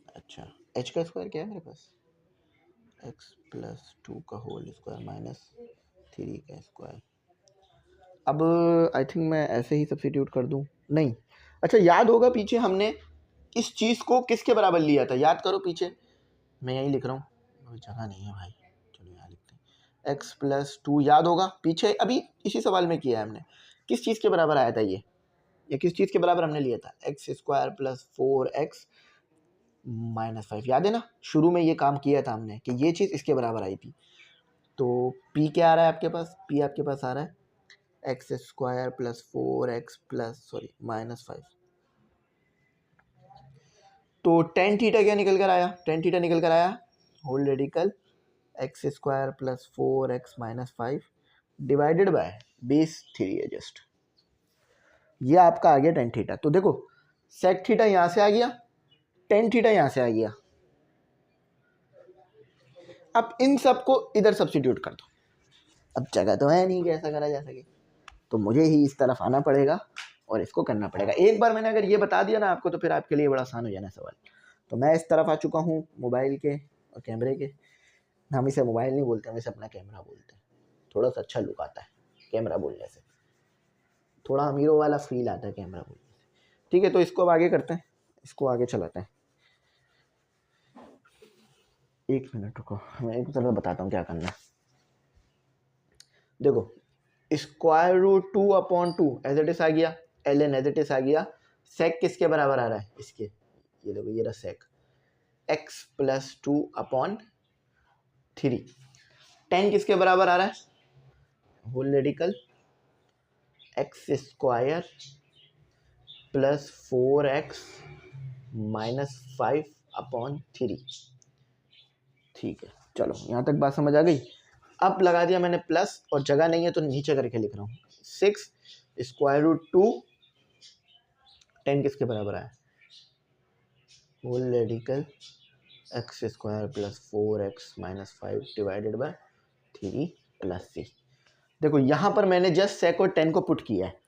अच्छा, एच का स्क्वायर क्या है मेरे पास, एक्स प्लस 2 का होल स्क्वायर माइनस 3 का स्क्वायर। अब आई थिंक मैं ऐसे ही सब्स्टिट्यूट कर दूं, नहीं, अच्छा याद होगा पीछे हमने इस चीज़ को किसके बराबर लिया था, याद करो पीछे, मैं यही लिख रहा हूँ, कोई जगह नहीं है भाई, चलो यहाँ लिखते हैं एक्स प्लस 2, याद होगा पीछे अभी इसी सवाल में किया है हमने, किस चीज़ के बराबर आया था ये किस चीज़ के बराबर हमने लिया था, x square plus 4x minus 5, याद है ना, शुरू में ये काम किया था हमने कि ये चीज़ इसके बराबर आई थी। तो p क्या आ रहा है आपके पास, p आपके पास आ रहा है x square plus 4x plus minus 5। तो टेन थीटा क्या निकल कर आया, टेन थीटा निकल कर आया whole radical x square plus 4x minus 5 divided by base 3 है जस्ट, ये आपका आ गया टेन थीटा। तो देखो सेक थीटा यहाँ से आ गया, टेन थीटा यहाँ से आ गया। अब इन सबको इधर सब्स्टिट्यूट कर दो, अब जगह तो है नहीं कि ऐसा करा जा सके, तो मुझे ही इस तरफ आना पड़ेगा और इसको करना पड़ेगा। एक बार मैंने अगर ये बता दिया ना आपको तो फिर आपके लिए बड़ा आसान हो जाना सवाल। तो मैं इस तरफ आ चुका हूँ मोबाइल के और कैमरे के, हम इसे मोबाइल नहीं बोलते, हम इसे अपना कैमरा बोलते हैं, थोड़ा सा अच्छा लुक आता है कैमरा बोलने से, थोड़ा अमीरों वाला फील आता है कैमरा बोलने से। ठीक है, तो इसको अब आगे करते हैं, इसको आगे चलाते हैं। एक मिनट रुको, मैं एक तरह बताता हूँ क्या करना है। देखो square root 2/2 as it is आ गया, ln एज इट इज आ गया, सेक किसके बराबर आ रहा है इसके, ये देखो ये रहा सेक x प्लस 2/3। टेन किसके बराबर आ रहा है whole radical x square plus 4x minus 5/3। ठीक है, चलो यहाँ तक बात समझ आ गई। अब लगा दिया मैंने प्लस और जगह नहीं है तो नीचे करके लिख रहा हूँ 6 स्क्वायर रूट 2, 10 किसके बराबर आया whole radical x square plus 4x minus 5 divided by 3 plus c। देखो यहाँ पर मैंने जस्ट सेक और 10 को पुट किया है।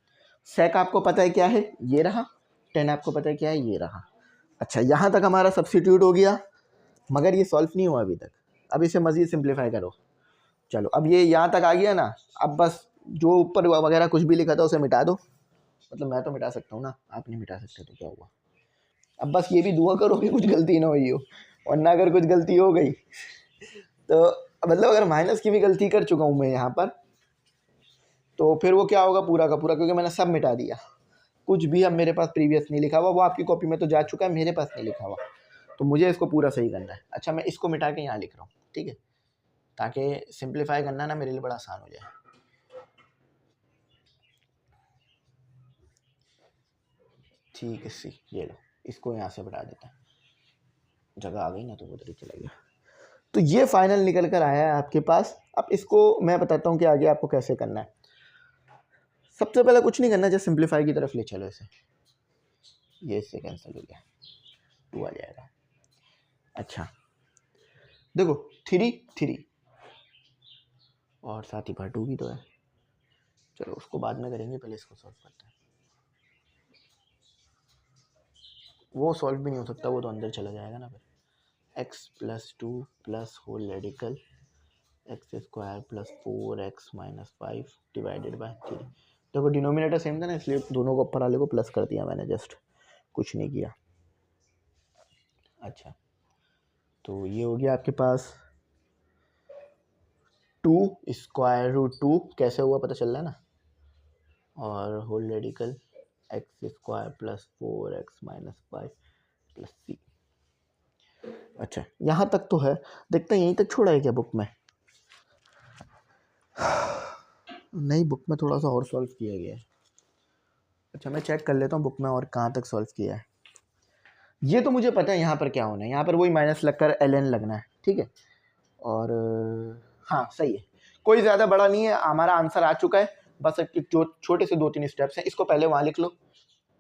सेक आपको पता है क्या है, ये रहा, 10 आपको पता है क्या है, ये रहा। अच्छा यहाँ तक हमारा सब्स्टिट्यूट हो गया, मगर ये सॉल्व नहीं हुआ अभी तक, अब इसे मज़ीद सिंप्लीफाई करो। चलो अब ये यहाँ तक आ गया ना, अब बस जो ऊपर वगैरह कुछ भी लिखा था उसे मिटा दो, मतलब मैं तो मिटा सकता हूँ ना, आप नहीं मिटा सकते तो क्या हुआ। अब बस ये भी दुआ करो कि कुछ गलती ना हुई हो, वरना अगर कुछ गलती हो गई तो मतलब अगर माइनस की भी गलती कर चुका हूँ मैं यहाँ पर, तो फिर वो क्या होगा पूरा का पूरा, क्योंकि मैंने सब मिटा दिया, कुछ भी अब मेरे पास प्रीवियस नहीं लिखा हुआ, वो आपकी कॉपी में तो जा चुका है, मेरे पास नहीं लिखा हुआ, तो मुझे इसको पूरा सही करना है। अच्छा मैं इसको मिटा के यहाँ लिख रहा हूँ, ठीक है, ताकि सिंप्लीफाई करना ना मेरे लिए बड़ा आसान हो जाए। ठीक है सी, ये लो, इसको यहाँ से बढ़ा देते हैं, जगह आ गई ना तो उधर ही चला गया। तो ये फाइनल निकल कर आया है आपके पास। अब इसको मैं बताता हूँ कि आगे आपको कैसे करना है। सबसे पहले कुछ नहीं करना, जस्ट सिंप्लीफाई की तरफ ले चलो इसे, ये इससे कैंसिल हो गया, 2 आ जाएगा। अच्छा देखो 3 और साथ ही पार्ट 2 भी तो है, चलो उसको बाद में करेंगे, पहले इसको सॉल्व करते हैं। वो सॉल्व भी नहीं हो सकता, वो तो अंदर चला जाएगा ना फिर। X plus 2 plus whole radical x square plus 4x minus 5 divided by 3। देखो डिनोमिनेटर सेम था ना, इसलिए दोनों को ऊपर वाले को प्लस कर दिया मैंने, जस्ट कुछ नहीं किया। अच्छा तो ये हो गया आपके पास 2 स्क्वायर रूट 2 कैसे हुआ पता चल रहा है ना, और whole radical x square plus 4x minus 5 plus c। अच्छा यहाँ तक तो है, देखते हैं यहीं तक छोड़ा है क्या बुक में। नहीं, बुक में थोड़ा सा और सॉल्व किया गया है। अच्छा, मैं चेक कर लेता हूँ बुक में और कहाँ तक सॉल्व किया है। ये तो मुझे पता है यहाँ पर क्या होना है, यहाँ पर वही माइनस लगकर ln लगना है, ठीक है। और हाँ सही है, कोई ज़्यादा बड़ा नहीं है, हमारा आंसर आ चुका है। बस एक छोटे से 2-3 स्टेप्स हैं, इसको पहले वहाँ लिख लो।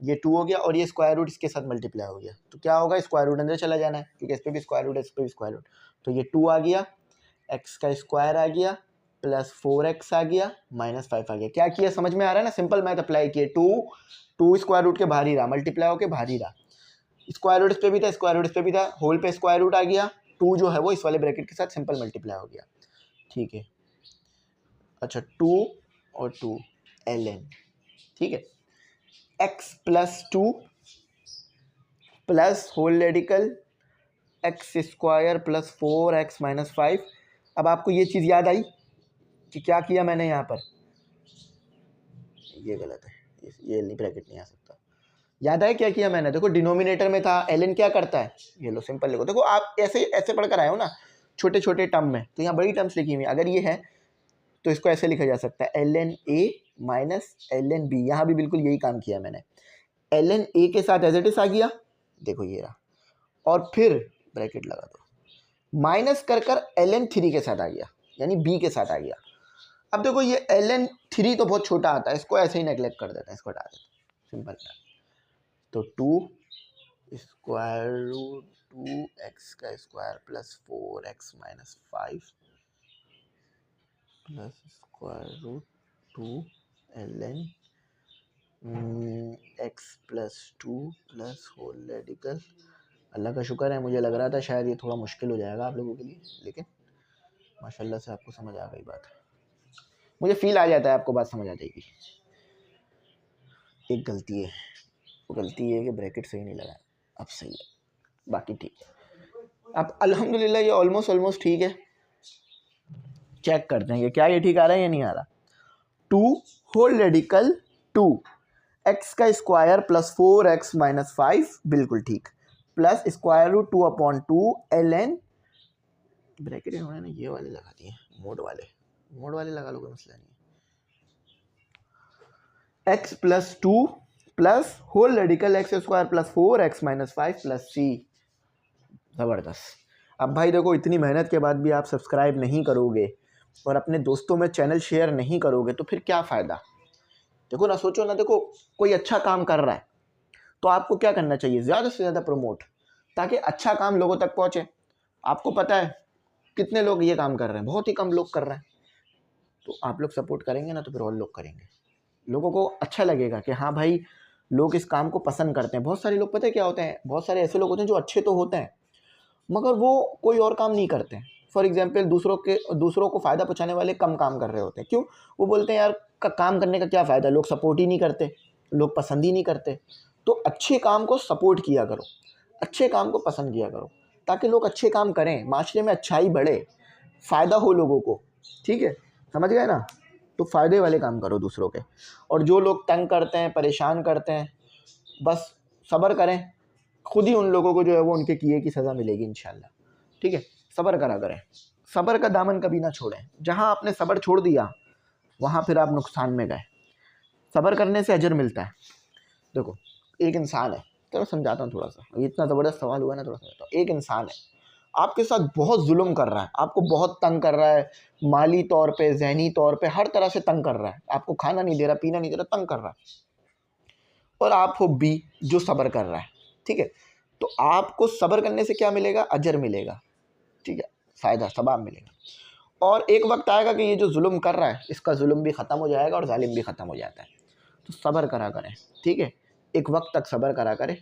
ये 2 हो गया और ये स्क्वायर रूट इसके साथ मल्टीप्लाई हो गया, तो क्या होगा, स्क्वायर रूट अंदर चला जाना है, क्योंकि इस पर भी स्क्वायर रूट है, इस पर भी स्क्वायर रूट। तो ये 2 आ गया, x का स्क्वायर आ गया, प्लस 4x आ गया, माइनस 5 आ गया। क्या किया समझ में आ रहा है ना, सिंपल मैथ अप्लाई किए। 2 स्क्वायर रूट के बाहर ही रहा, मल्टीप्लाई होके बाहर ही रहा, स्क्वायर रूट इस पे भी था, स्क्वायर रूट इस पे भी था, होल पे स्क्वायर रूट आ गया, 2 जो है वो इस वाले ब्रैकेट के साथ सिंपल मल्टीप्लाई हो गया, ठीक है। अच्छा, 2 और 2 ln, ठीक है। x plus 2 plus whole radical x square plus 4x minus 5। अब आपको ये चीज़ याद आई कि क्या किया मैंने यहाँ पर, ये गलत है, ये नहीं, ब्रैकेट नहीं आ सकता। याद है क्या किया मैंने, देखो डिनोमिनेटर में था, ln क्या करता है, ये लो सिंपल लिखो। देखो आप ऐसे ऐसे पढ़कर आए हो ना छोटे छोटे टर्म में, तो यहाँ बड़ी टर्म्स लिखी हुई, अगर ये है तो इसको ऐसे लिखा जा सकता है ln a minus ln b। यहाँ भी बिल्कुल यही काम किया मैंने, ln a के साथ एज इट इज आ गया, देखो ये रहा, और फिर ब्रैकेट लगा दो, माइनस कर ln 3 के साथ आ गया, यानी b के साथ आ गया। अब देखो ये ln 3 तो बहुत छोटा आता है, इसको ऐसे ही नेग्लेक्ट कर देते हैं, इसको हटा देते हैं, सिंपल। तो 2 स्क्वायर रूट 2x का square plus 4x minus 5 plus square root 2 ln x plus 2 plus whole radical. Allah का शुक्र है, मुझे लग रहा था शायद ये थोड़ा मुश्किल हो जाएगा आप लोगों के लिए, लेकिन माशाल्लाह से आपको समझ आ गई बात। मुझे फील आ जाता है आपको बात समझ आ जाएगी। एक गलती है, वो गलती है कि ब्रैकेट सही नहीं लगाया, अब सही है, बाकी ठीक है। अब अल्हम्दुलिल्लाह ये ऑलमोस्ट ठीक है। चेक करते हैं कि क्या ये ठीक आ रहा है या नहीं आ रहा। 2 होल रेडिकल 2 x का स्क्वायर प्लस 4x माइनस 5, बिल्कुल ठीक, plus square root 2/2 ln, bracket इन्होंने ये वाले लगा दिए, मोड वाले लगा लो, कोई मसला नहीं है। x plus 2 plus whole radical x square plus 4x minus 5 plus c। ज़बरदस्त। अब भाई देखो, इतनी मेहनत के बाद भी आप सब्सक्राइब नहीं करोगे और अपने दोस्तों में चैनल शेयर नहीं करोगे तो फिर क्या फ़ायदा। देखो ना, सोचो ना, देखो कोई अच्छा काम कर रहा है तो आपको क्या करना चाहिए, ज़्यादा से ज़्यादा प्रमोट, ताकि अच्छा काम लोगों तक पहुँचे। आपको पता है कितने लोग ये काम कर रहे हैं, बहुत ही कम लोग कर रहे हैं। तो आप लोग सपोर्ट करेंगे ना तो फिर और लोग करेंगे, लोगों को अच्छा लगेगा कि हाँ भाई लोग इस काम को पसंद करते हैं। बहुत सारे लोग पता है क्या होते हैं, बहुत सारे ऐसे लोग होते हैं जो अच्छे तो होते हैं मगर वो कोई और काम नहीं करते हैं। फॉर एग्जाम्पल दूसरों को फ़ायदा पहुँचाने वाले कम काम कर रहे होते हैं। क्यों? वो बोलते हैं यार काम करने का क्या फ़ायदा, लोग सपोर्ट ही नहीं करते, लोग पसंद ही नहीं करते। तो अच्छे काम को सपोर्ट किया करो, अच्छे काम को पसंद किया करो, ताकि लोग अच्छे काम करें, माशरे में अच्छाई बढ़े, फ़ायदा हो लोगों को, ठीक है, समझ गए ना। तो फ़ायदे वाले काम करो दूसरों के। और जो लोग तंग करते हैं, परेशान करते हैं, बस सब्र करें, खुद ही उन लोगों को जो है वो उनके किए की सज़ा मिलेगी इंशाल्लाह, ठीक है। सब्र करा करें, सब्र का दामन कभी ना छोड़ें। जहाँ आपने सब्र छोड़ दिया वहाँ फिर आप नुकसान में गए। सब्र करने से अजर मिलता है। देखो एक इंसान है, चलो समझाता हूँ थोड़ा सा, इतना ज़बरदस्त सवाल हुआ ना, थोड़ा समझाता हूँ। एक इंसान है, आपके साथ बहुत जुल्म कर रहा है, आपको बहुत तंग कर रहा है, माली तौर पे, जहनी तौर पे, हर तरह से तंग कर रहा है, आपको खाना नहीं दे रहा, पीना नहीं दे रहा, तंग कर रहा है। और आप हो बी जो सब्र कर रहा है, ठीक है। तो आपको सब्र करने से क्या मिलेगा, अजर मिलेगा, ठीक है, फ़ायदा सवाब मिलेगा। और एक वक्त आएगा कि ये जो जुल्म कर रहा है इसका जुल्म भी ख़त्म हो जाएगा और जालिम भी ख़त्म हो जाता है। तो सब्र करा करें, ठीक है, एक वक्त तक सब्र करा करें,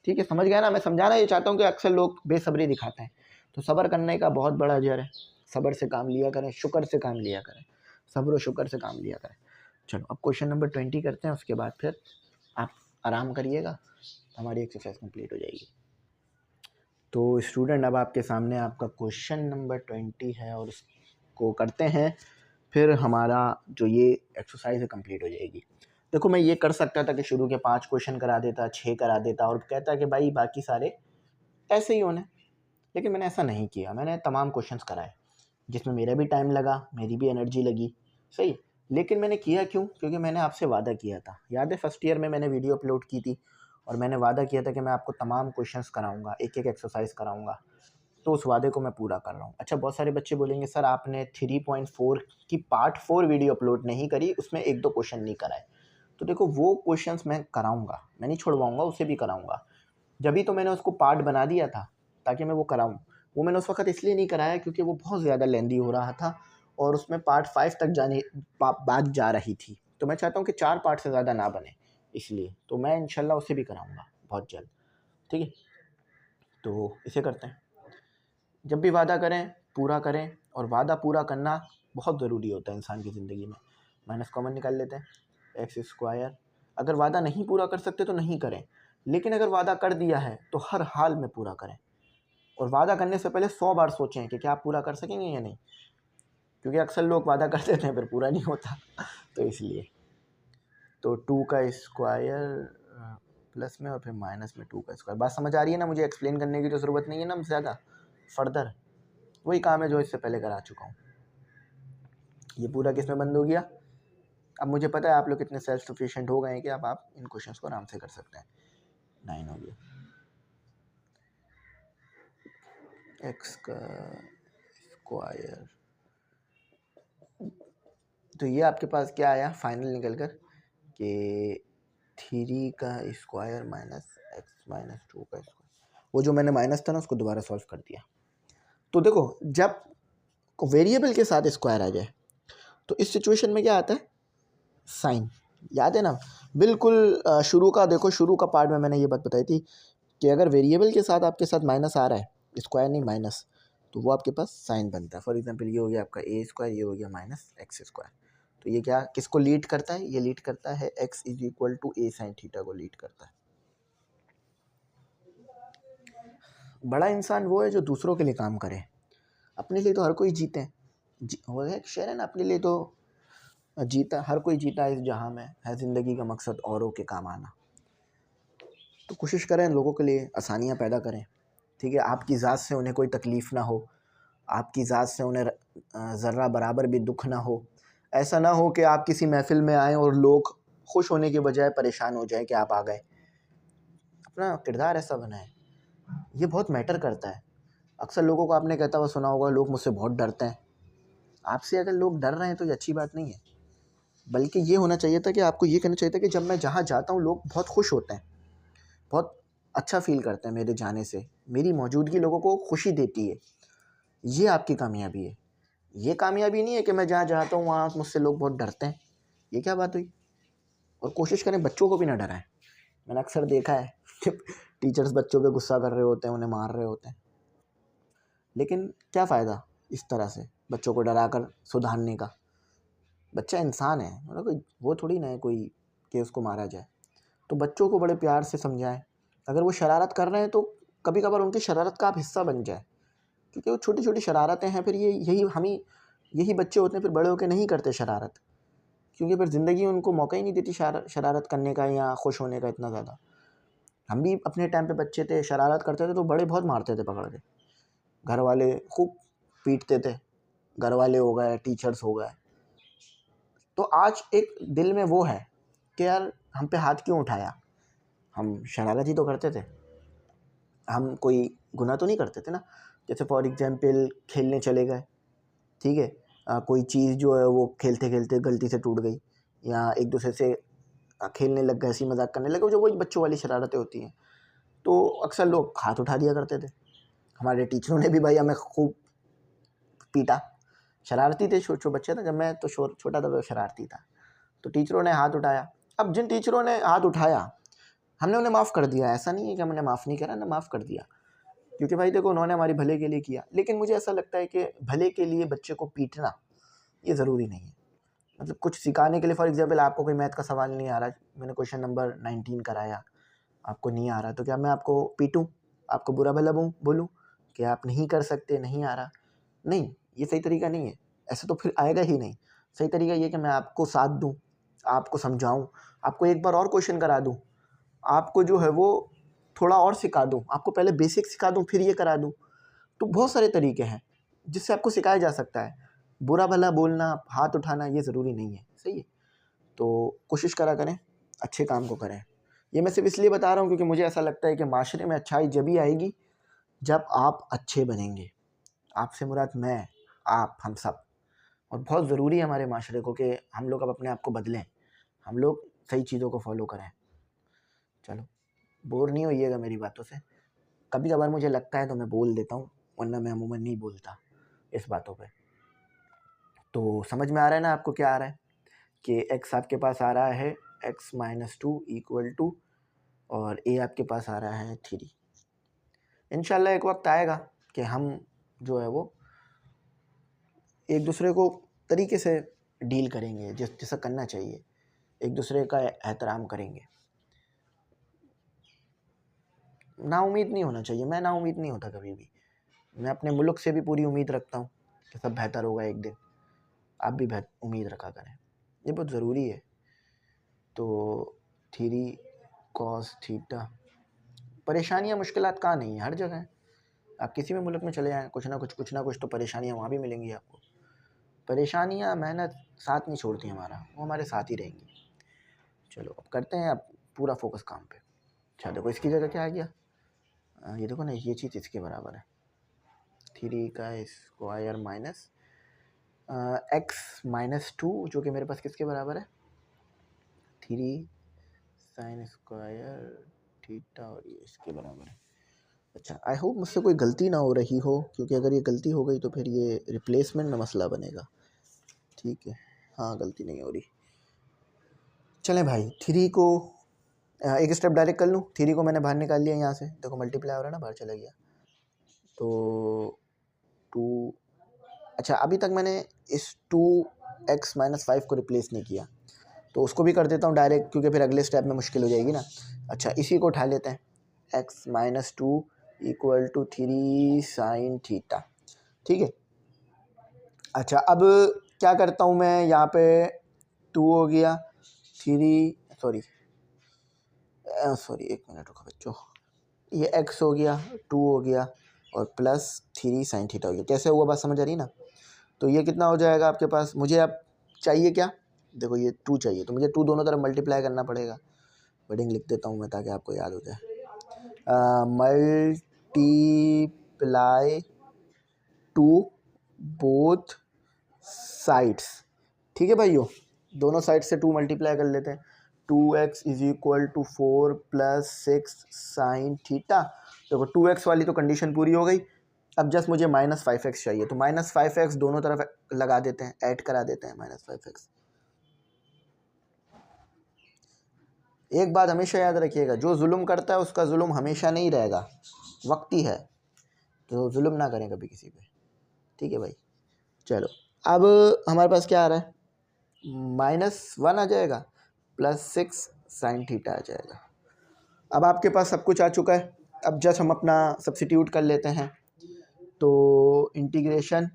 ठीक है, समझ गया ना। मैं समझाना ये चाहता हूँ कि अक्सर लोग बेसब्री दिखाते हैं, तो सब्र करने का बहुत बड़ा अजर है। सब्र से काम लिया करें, शुक्र से काम लिया करें, सब्र और शुक्र से काम लिया करें। चलो अब क्वेश्चन नंबर 20 करते हैं, उसके बाद फिर आप आराम करिएगा, हमारी एक्सरसाइज कंप्लीट हो जाएगी। तो स्टूडेंट अब आपके सामने आपका क्वेश्चन नंबर 20 है और उसको करते हैं, फिर हमारा जो ये एक्सरसाइज है कंप्लीट हो जाएगी। देखो मैं ये कर सकता था कि शुरू के 5 क्वेश्चन करा देता, 6 करा देता और कहता कि भाई बाकी सारे ऐसे ही होने, लेकिन मैंने ऐसा नहीं किया, मैंने तमाम क्वेश्चंस कराए। जिसमें मेरा भी टाइम लगा, मेरी भी एनर्जी लगी, सही। लेकिन मैंने किया क्यों? क्योंकि मैंने आपसे वादा किया था। याद है फर्स्ट ईयर में मैंने वीडियो अपलोड की थी और मैंने वादा किया था कि मैं आपको तमाम क्वेश्चंस कराऊंगा, एक एक एक्सरसाइज कराऊंगा। तो उस वादे को मैं पूरा कर रहा हूँ। अच्छा, बहुत सारे बच्चे बोलेंगे सर आपने 3.4 की पार्ट 4 वीडियो अपलोड नहीं करी, उसमें 1-2 क्वेश्चन नहीं कराए। तो देखो वो क्वेश्चंस मैं कराऊंगा, मैं नहीं छोड़वाऊंगा, उसे भी कराऊंगा। जभी तो मैंने उसको पार्ट बना दिया था ताकि मैं वो कराऊं। वो मैंने उस वक्त इसलिए नहीं कराया क्योंकि वो बहुत ज़्यादा लेंदी हो रहा था और उसमें पार्ट 5 तक जाने बात जा रही थी। तो मैं चाहता हूँ कि 4 पार्ट से ज़्यादा ना बने, इसलिए तो मैं इंशाल्लाह उसे भी कराऊंगा बहुत जल्द। ठीक है, तो इसे करते हैं। जब भी वादा करें पूरा करें, और वादा पूरा करना बहुत ज़रूरी होता है इंसान की ज़िंदगी में। माइनस कॉमन निकाल लेते हैं, एक्स स्क्वायर। अगर वादा नहीं पूरा कर सकते तो नहीं करें, लेकिन अगर वादा कर दिया है तो हर हाल में पूरा करें। और वादा करने से पहले 100 बार सोचें कि क्या आप पूरा कर सकेंगे या नहीं, क्योंकि अक्सर लोग वादा कर देते हैं फिर पूरा नहीं होता। तो इसलिए तो 2 का स्क्वायर प्लस में और फिर माइनस में 2 का स्क्वायर। बात समझ आ रही है ना? मुझे एक्सप्लेन करने की तो ज़रूरत नहीं है ना ज़्यादा फर्दर, वही काम है जो इससे पहले करा चुका हूँ। ये पूरा किस में बंद हो गया? अब मुझे पता है आप लोग कितने सेल्फ सफिशिएंट हो गए हैं कि अब आप इन क्वेश्चंस को आराम से कर सकते हैं। 9 हो गया, एक्स का स्क्वायर। तो ये आपके पास क्या आया फाइनल निकल कर कि 3 का स्क्वायर माइनस एक्स माइनस 2 का स्क्वायर। वो जो मैंने माइनस था ना उसको दोबारा सॉल्व कर दिया। तो देखो जब वेरिएबल के साथ स्क्वायर आ जाए तो इस सिचुएशन में क्या आता है? साइन। याद है ना? बिल्कुल शुरू का देखो, शुरू का पार्ट में मैंने ये बात बताई थी कि अगर वेरिएबल के साथ आपके साथ माइनस आ रहा है, स्क्वायर नहीं माइनस, तो वो आपके पास साइन बनता है। फॉर एग्जांपल ये हो गया आपका ए स्क्वायर, ये हो गया माइनस एक्स स्क्वायर। तो ये क्या किसको लीड करता है? ये लीड करता है x is equal to a sine theta को लीड करता है। बड़ा इंसान वो है जो दूसरों के लिए काम करे, अपने लिए तो हर कोई जीते हैं। वो है शेर है ना, अपने लिए तो जीता हर कोई जीता है इस जहाँ में, है ज़िंदगी का मकसद औरों के काम आना। तो कोशिश करें लोगों के लिए आसानियाँ पैदा करें, ठीक है? आपकी ज़ात से उन्हें कोई तकलीफ़ ना हो, आपकी ज़ात से उन्हें ज़र्रा बराबर भी दुख ना हो। ऐसा ना हो कि आप किसी महफ़िल में आएँ और लोग खुश होने के बजाय परेशान हो जाएं कि आप आ गए। अपना किरदार ऐसा बनाएं, ये बहुत मैटर करता है। अक्सर लोगों को आपने कहता हुआ सुना होगा, लोग मुझसे बहुत डरते हैं। आपसे अगर लोग डर रहे हैं तो ये अच्छी बात नहीं है, बल्कि ये होना चाहिए था कि आपको ये कहना चाहिए था कि जब मैं जहाँ जाता हूँ लोग बहुत खुश होते हैं, बहुत अच्छा फ़ील करते हैं मेरे जाने से, मेरी मौजूदगी लोगों को खुशी देती है। ये आपकी कामयाबी है। ये कामयाबी नहीं है कि मैं जहाँ जाता हूँ वहाँ मुझसे लोग बहुत डरते हैं। ये क्या बात हुई? और कोशिश करें बच्चों को भी ना डराएं। मैंने अक्सर देखा है कि टीचर्स बच्चों पे गुस्सा कर रहे होते हैं, उन्हें मार रहे होते हैं, लेकिन क्या फ़ायदा इस तरह से बच्चों को डरा कर सुधारने का? बच्चा इंसान है, मतलब कोई वो थोड़ी ना है कोई कि उसको मारा जाए। तो बच्चों को बड़े प्यार से समझाएं। अगर वो शरारत कर रहे हैं तो कभी कभार उनकी शरारत का आप हिस्सा बन जाए, क्योंकि वो छोटी छोटी शरारतें हैं। फिर ये यही बच्चे होते हैं फिर बड़े होकर नहीं करते शरारत, क्योंकि फिर ज़िंदगी उनको मौका ही नहीं देती शरारत करने का या खुश होने का इतना ज़्यादा। हम भी अपने टाइम पे बच्चे थे, शरारत करते थे तो बड़े बहुत मारते थे पकड़ के, घर वाले खूब पीटते थे, घर वाले हो गए, टीचर्स हो गए। तो आज एक दिल में वो है कि यार हम पे हाथ क्यों उठाया? हम शरारत ही तो करते थे, हम कोई गुनाह तो नहीं करते थे ना। जैसे फॉर एग्जांपल खेलने चले गए, ठीक है, कोई चीज़ जो है वो खेलते खेलते गलती से टूट गई, या एक दूसरे से खेलने लग गए, हंसी मजाक करने लगे, जो वही बच्चों वाली शरारतें होती हैं, तो अक्सर लोग हाथ उठा दिया करते थे। हमारे टीचरों ने भी भाई हमें खूब पीटा, शरारती थे, छोटे बच्चे थे, जब मैं तो छोटा था तो शरारती था, तो टीचरों ने हाथ उठाया। अब जिन टीचरों ने हाथ उठाया हमने उन्हें माफ़ कर दिया, ऐसा नहीं है कि हमने माफ़ नहीं करा ना, माफ़ कर दिया, क्योंकि भाई देखो उन्होंने हमारे भले के लिए किया। लेकिन मुझे ऐसा लगता है कि भले के लिए बच्चे को पीटना ये ज़रूरी नहीं है। मतलब कुछ सिखाने के लिए, फॉर एग्जांपल आपको कोई मैथ का सवाल नहीं आ रहा, मैंने क्वेश्चन नंबर 19 कराया, आपको नहीं आ रहा, तो क्या मैं आपको पीटूं, आपको बुरा भला बोलूं कि आप नहीं कर सकते, नहीं आ रहा? नहीं, ये सही तरीका नहीं है, ऐसे तो फिर आएगा ही नहीं। सही तरीका ये कि मैं आपको साथ दूं, आपको समझाऊं, आपको एक बार और क्वेश्चन करा दूं, आपको जो है वो थोड़ा और सिखा दूं, आपको पहले बेसिक सिखा दूं फिर ये करा दूं। तो बहुत सारे तरीके हैं। जिससे आपको सिखाया जा सकता है। बुरा भला बोलना, हाथ उठाना ये ज़रूरी नहीं है, सही है। तो कोशिश करा करें, अच्छे काम को करें। ये मैं सिर्फ इसलिए बता रहा हूँ क्योंकि मुझे ऐसा लगता है कि माशरे में अच्छाई जब ही आएगी जब आप अच्छे बनेंगे। आपसे मुराद मैं, आप, हम सब। और बहुत ज़रूरी है हमारे माशरे को कि हम लोग अब अपने आप को बदलें, हम लोग सही चीज़ों को फॉलो करें। चलो, बोर नहीं होइएगा मेरी बातों से। कभी कभार मुझे लगता है तो मैं बोल देता हूँ, वरना मैं अमूमन नहीं बोलता इस बातों पे। तो समझ में आ रहा है ना आपको क्या आ रहा है कि x आपके पास आ रहा है x-2 इक्वल टू, और a आपके पास आ रहा है 3। इंशाल्लाह एक वक्त आएगा कि हम जो है वो एक दूसरे को तरीके से डील करेंगे, जैसा करना चाहिए, एक दूसरे का एहतराम करेंगे। नाउम्मीद नहीं होना चाहिए, मैं नाउम्मीद नहीं होता कभी भी। मैं अपने मुल्क से भी पूरी उम्मीद रखता हूँ कि सब बेहतर होगा एक दिन। आप भी उम्मीद रखा करें, ये बहुत ज़रूरी है। तो 3 cos थीटा, परेशानियाँ मुश्किलात कहाँ नहीं है, हर जगह है। आप किसी भी मुल्क में चले जाएँ, कुछ ना कुछ तो परेशानियाँ वहाँ भी मिलेंगी आपको। परेशानियाँ, मेहनत साथ नहीं छोड़ती हमारा, वो हमारे साथ ही रहेंगी। चलो अब करते हैं अब पूरा फोकस काम पे। अच्छा देखो इसकी जगह क्या आ गया, ये देखो ना, ये चीज़ इसके बराबर है 3 का स्क्वायर माइनस x-2, जो कि मेरे पास किसके बराबर है 3 sin स्क्वायर थीटा, और ये इसके बराबर है। अच्छा, आई होप मुझसे कोई गलती ना हो रही हो, क्योंकि अगर ये गलती हो गई तो फिर ये रिप्लेसमेंट में मसला बनेगा। ठीक है, हाँ गलती नहीं हो रही। चलें भाई, 3 को एक स्टेप डायरेक्ट कर लूँ। 3 को मैंने बाहर निकाल लिया यहाँ से, देखो मल्टीप्लाई हो रहा है ना, बाहर चला गया तो 2। अच्छा, अभी तक मैंने इस 2x-5 को रिप्लेस नहीं किया, तो उसको भी कर देता हूँ डायरेक्ट, क्योंकि फिर अगले स्टेप में मुश्किल हो जाएगी ना। अच्छा, इसी को उठा लेते हैं, x-2 equal to 3 sin theta. ठीक है। अच्छा, अब क्या करता हूँ मैं, यहाँ पे 2 हो गया, 3 सॉरी एक मिनट रुको बच्चों, ये x हो गया, 2 हो गया, और प्लस 3 sin थीटा हो गया। कैसे हुआ बात समझ आ रही ना। तो ये कितना हो जाएगा आपके पास, मुझे अब चाहिए क्या, देखो ये 2 चाहिए, तो मुझे 2 दोनों तरफ मल्टीप्लाई करना पड़ेगा। वर्डिंग लिख देता हूँ मैं ताकि आपको याद हो जाए, मल्टीप्लाई टू बोथ साइड्स। ठीक है भाइयों, दोनों साइड से 2 मल्टीप्लाई कर लेते हैं। 2x is equal to 4 plus 6 sine theta. देखो 2x वाली तो कंडीशन पूरी हो गई, अब जस्ट मुझे -5x चाहिए, तो -5x दोनों तरफ लगा देते हैं, ऐड करा देते हैं -5x। एक बात हमेशा याद रखिएगा, जो जुल्म करता है उसका जुल्म हमेशा नहीं रहेगा, वक्ती है, तो जुल्म ना करें कभी किसी पे। ठीक है भाई। चलो अब हमारे पास क्या आ रहा है, -1 आ जाएगा, +6 साइन थीटा आ जाएगा। अब आपके पास सब कुछ आ चुका है, अब जस्ट हम अपना सब्स्टिट्यूट कर लेते हैं। तो इंटीग्रेशन,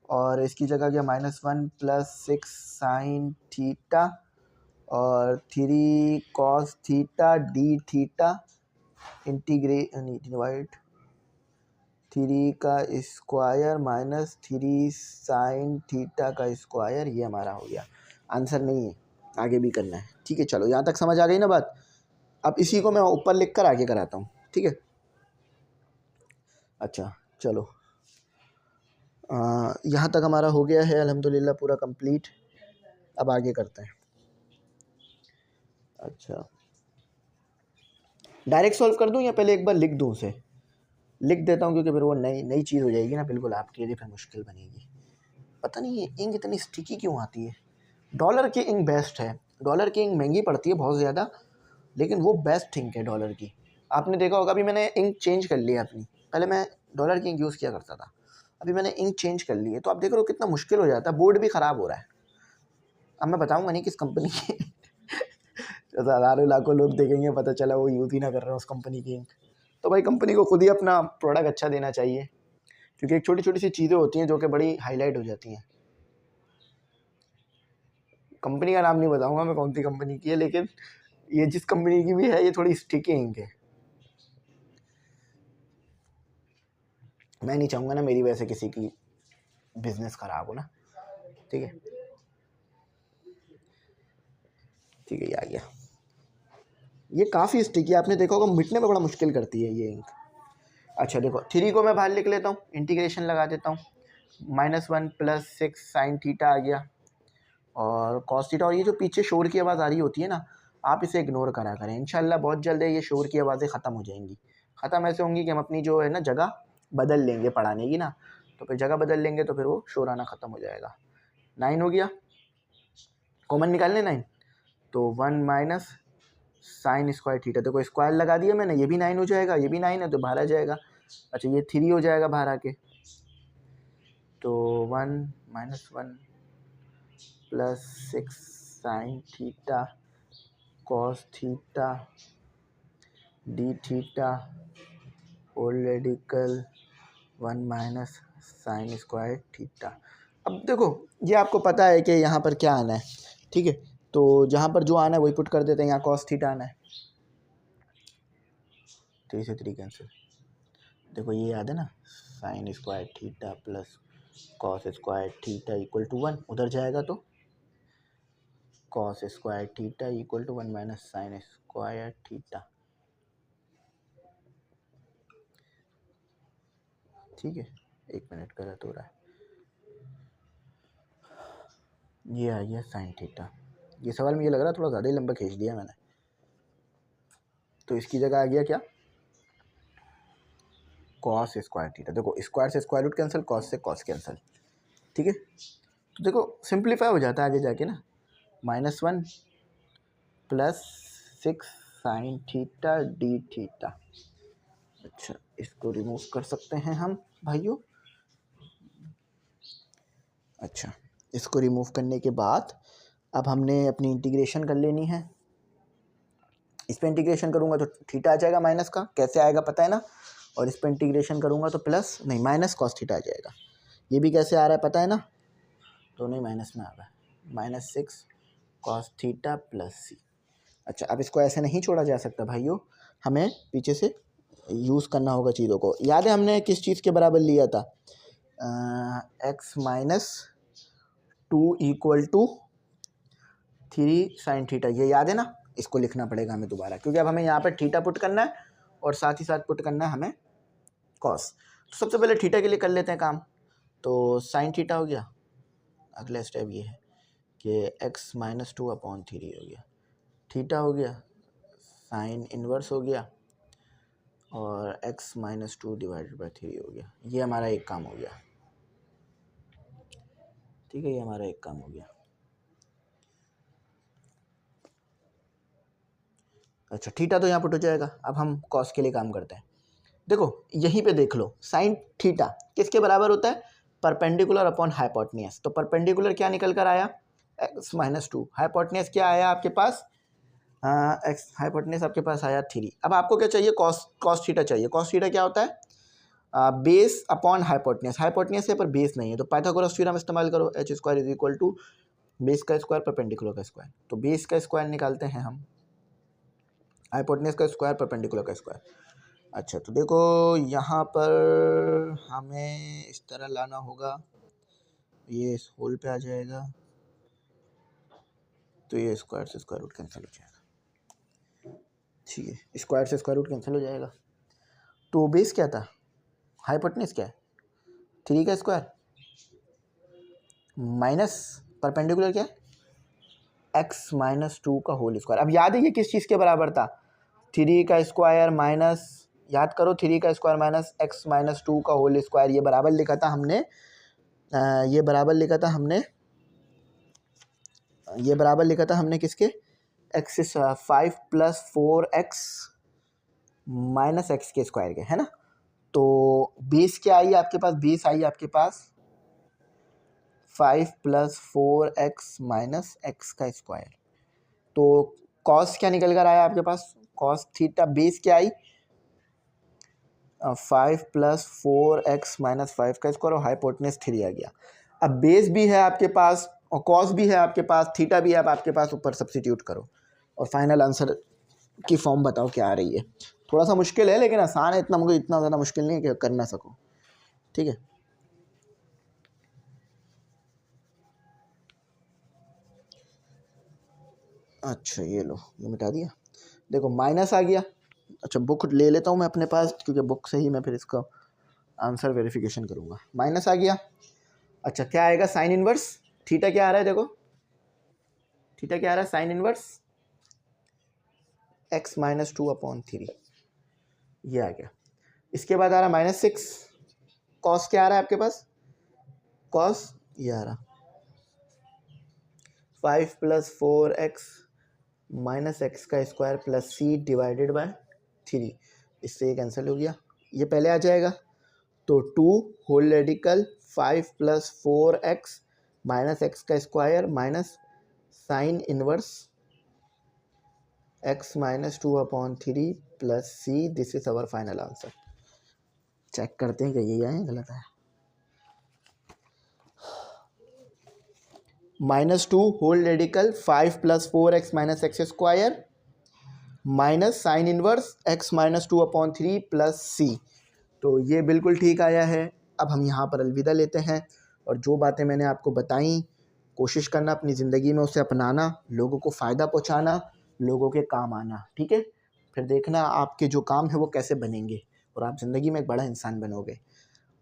और इसकी जगह गया -1 +6 साइन थीटा और 3 cos theta D theta divide 3 का स्क्वायर माइनस 3 साइन थीटा का स्क्वायर। ये हमारा हो गया, आंसर नहीं है, आगे भी करना है। ठीक है, चलो यहाँ तक समझ आ गई ना बात। अब इसी को मैं ऊपर लिख कर आगे कराता हूँ, ठीक है। अच्छा चलो, यहाँ तक हमारा हो गया है अल्हम्दुलिल्लाह पूरा कंप्लीट। अब आगे करते हैं। अच्छा, डायरेक्ट सॉल्व कर दूँ या पहले एक बार लिख दूँ उसे, लिख देता हूँ, क्योंकि फिर वो नई चीज़ हो जाएगी ना बिल्कुल आपके लिए, फिर मुश्किल बनेगी। पता नहीं ये इंक इतनी स्टिकी क्यों आती है। डॉलर की इंक बेस्ट है, डॉलर की इंक महंगी पड़ती है बहुत ज़्यादा, लेकिन वो बेस्ट इंक है डॉलर की। आपने देखा होगा, अभी मैंने इंक चेंज कर ली है अपनी, पहले मैं डॉलर की इंक यूज़ किया करता था, अभी मैंने इंक चेंज कर ली है, तो आप देख रहे हो कितना मुश्किल हो जाता है, बोर्ड भी ख़राब हो रहा है। अब मैं बताऊँगा नहीं किस कंपनी की हज़ारों लाखों लोग देखेंगे, पता चला वो यूज़ ही ना कर रहे हैं उस कंपनी की इंक। तो भाई कंपनी को खुद ही अपना प्रोडक्ट अच्छा देना चाहिए, क्योंकि एक छोटी छोटी सी चीज़ें होती हैं जो कि बड़ी हाईलाइट हो जाती हैं। कंपनी का नाम नहीं बताऊंगा मैं कौन सी कंपनी की है, लेकिन ये जिस कंपनी की भी है ये थोड़ी स्टिकी इंक है। मैं नहीं चाहूँगा ना मेरी वजह से किसी की बिजनेस खराब हो ना। ठीक है, ठीक है, ये आ गया। ये काफ़ी स्टिकी, आपने देखा होगा मिटने में बड़ा मुश्किल करती है ये इंक। अच्छा देखो, 3 को मैं बाहर लिख लेता हूँ, इंटीग्रेशन लगा देता हूँ। -1 + 6 sin थीटा आ गया और cos थीटा। और ये जो पीछे शोर की आवाज़ आ रही होती है ना, आप इसे इग्नोर करा करें। इंशाल्लाह बहुत जल्द ये शोर की आवाज़ें ख़त्म हो जाएंगी। ख़त्म ऐसे होंगी कि हम अपनी जो है ना जगह बदल लेंगे पढ़ाने की ना, तो फिर जगह बदल लेंगे तो फिर वो शोर आना ख़त्म हो जाएगा। 9 हो गया, कॉमन निकालने 9, तो 1 - sin स्क्वायर थीटा। देखो स्क्वायर लगा दिया मैंने, ये भी 9 हो जाएगा, ये भी 9 है तो बाहर आ जाएगा। अच्छा ये 3 हो जाएगा बाहर आके, तो 1 - 1 + 6 sin theta cos theta d theta whole radical 1 - sin square theta. अब देखो ये आपको पता है कि यहाँ पर क्या आना है, ठीक है, तो जहाँ पर जो आना है वही पुट कर देते हैं। यहाँ cos थीटा आना है, 3 से 3 कैंसिल। देखो ये याद है ना, sin square theta plus cos square theta = 1, उधर जाएगा तो cos square theta = 1 - sin square theta. ठीक है, 1 मिनट गलत हो रहा है, ये आ गया sin थीटा। ये सवाल मुझे लग रहा है थोड़ा ज़्यादा ही लंबा खींच दिया मैंने, तो इसकी जगह आ गया क्या, cos स्क्वायर थीटा। देखो स्क्वायर से स्क्वायर रूट कैंसिल, cos से cos कैंसिल। ठीक है, तो देखो सिंप्लीफाई हो जाता है आगे जाके ना, -1 + 6 sin थीटा d थीटा। अच्छा इसको रिमूव कर सकते हैं हम भाइयों। अच्छा इसको रिमूव करने के बाद अब हमने अपनी इंटीग्रेशन कर लेनी है। इस पर इंटीग्रेशन करूँगा तो थीटा आ जाएगा माइनस का, कैसे आएगा पता है ना, और इस पर इंटीग्रेशन करूँगा तो प्लस नहीं माइनस cos थीटा आ जाएगा। ये भी कैसे आ रहा है पता है ना, दोनों ही माइनस में आ रहा है, -6 cos थीटा + c। अच्छा अब इसको ऐसे नहीं छोड़ा जा सकता भाइयों, हमें पीछे से यूज़ करना होगा चीज़ों को। याद है हमने किस चीज़ के बराबर लिया था, x - 2 = 3 sin थीटा, ये याद है ना। इसको लिखना पड़ेगा हमें दोबारा, क्योंकि अब हमें यहाँ पर थीटा पुट करना है और साथ ही साथ पुट करना है हमें cos। तो सबसे पहले थीटा के लिए कर लेते हैं काम, तो sin थीटा हो गया। अगला स्टेप ये है कि x - 2/3 हो गया, थीटा हो गया, साइन इन्वर्स हो गया और x - 2/3 हो गया। ये हमारा एक काम हो गया। ठीक है, ये हमारा एक काम हो गया। अच्छा थीटा तो यहाँ पुट हो जाएगा। अब हम cos के लिए काम करते हैं। देखो यहीं पे देख लो, साइन थीटा किसके बराबर होता है, परपेंडिकुलर अपॉन हाइपोटेन्यूज। तो परपेंडिकुलर क्या निकल कर आया, x - 2। हाइपोटेन्यूज क्या आया आपके पास, एक्स हाइपोटेन्यूज आपके पास आया 3। अब आपको क्या चाहिए, cos थीटा चाहिए। cos थीटा क्या होता है, बेस अपॉन हाइपोटेन्यूज। हाइपोटेन्यूज है पर बेस नहीं है, तो पाइथागोरस थ्योरम इस्तेमाल करो, h² = बेस का स्क्वायर परपेंडिकुलर का स्क्वायर। तो बेस का स्क्वायर निकालते हैं हम, हाइपोटेन्यूज का स्क्वायर परपेंडिकुलर का स्क्वायर। अच्छा तो देखो यहाँ पर हमें इस तरह लाना होगा, ये इस होल पे आ जाएगा, तो ये स्क्वायर से स्क्वायर रूट कैंसिल हो जाएगा। ठीक है, स्क्वायर से स्क्वायर रूट कैंसिल हो जाएगा। तो बेस क्या था, हाइपोटेन्यूज क्या है, 3 का स्क्वायर माइनस परपेंडिकुलर क्या है, x - 2 का होल स्क्वायर। अब याद है ये किस चीज़ के बराबर था, 3 का स्क्वायर माइनस, याद करो 3 का स्क्वायर माइनस x - 2 का होल स्क्वायर। ये बराबर लिखा था हमने, ये बराबर लिखा था हमने, ये बराबर लिखा था हमने किसके, x 5 + 4x - x के स्क्वायर के, है ना। तो बेस क्या आई आपके पास, बेस आई आपके पास 5 + 4x - x का स्क्वायर। तो cos क्या निकल कर आया आपके पास, cos थीटा। बेस क्या आई, 5 + 4x - 5 का स्क्वायर और हाइपोटेन्यूज 3 आ गया। अब बेस भी है आपके पास और cos भी है आपके पास, थीटा भी है अब आपके पास, ऊपर सब्सिट्यूट करो और फाइनल आंसर की फॉर्म बताओ क्या आ रही है। थोड़ा सा मुश्किल है लेकिन आसान है, इतना मुझे इतना ज़्यादा मुश्किल नहीं है कि कर ना सको। ठीक है। अच्छा ये लो, ये मिटा दिया। देखो माइनस आ गया। अच्छा बुक ले लेता हूँ मैं अपने पास, क्योंकि बुक से ही मैं फिर इसका आंसर वेरिफिकेशन करूँगा। माइनस आ गया। अच्छा क्या आएगा, साइन इनवर्स थीटा क्या आ रहा है, देखो थीटा क्या आ रहा है, साइन इनवर्स x माइनस 2/3, ये आ गया। इसके बाद आ रहा -6, कॉस क्या आ रहा है आपके पास, कॉस ये आ रहा 5 + 4x माइनस एक्स का square plus c divided by 3, इससे ये कैंसिल हो गया, ये पहले आ जाएगा। तो 2 whole radical 5 + 4x minus x का square minus sine inverse x minus 2/3 plus c, this is our final answer. Check करते हैं कि यही आए, गलत है। -2 whole radical 5 + 4x minus x square minus sine inverse x minus 2/3 plus c, तो ये बिल्कुल ठीक आया है। अब हम यहाँ पर अलविदा लेते हैं, और जो बातें मैंने आपको बताई कोशिश करना अपनी ज़िंदगी में उसे अपनाना, लोगों को फ़ायदा पहुँचाना, लोगों के काम आना, ठीक है। फिर देखना आपके जो काम है वो कैसे बनेंगे, और आप ज़िंदगी में एक बड़ा इंसान बनोगे।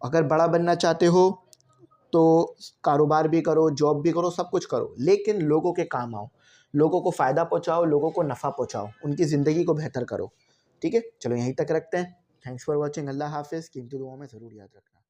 अगर बड़ा बनना चाहते हो तो कारोबार भी करो, जॉब भी करो, सब कुछ करो, लेकिन लोगों के काम आओ, लोगों को फ़ायदा पहुँचाओ, लोगों को नफ़ा पहुँचाओ, उनकी ज़िंदगी को बेहतर करो, ठीक है। चलो यहीं तक रखते हैं। Thanks for watching. अल्लाह हाफिज़। कीमती दुआओं में ज़रूर याद रखना।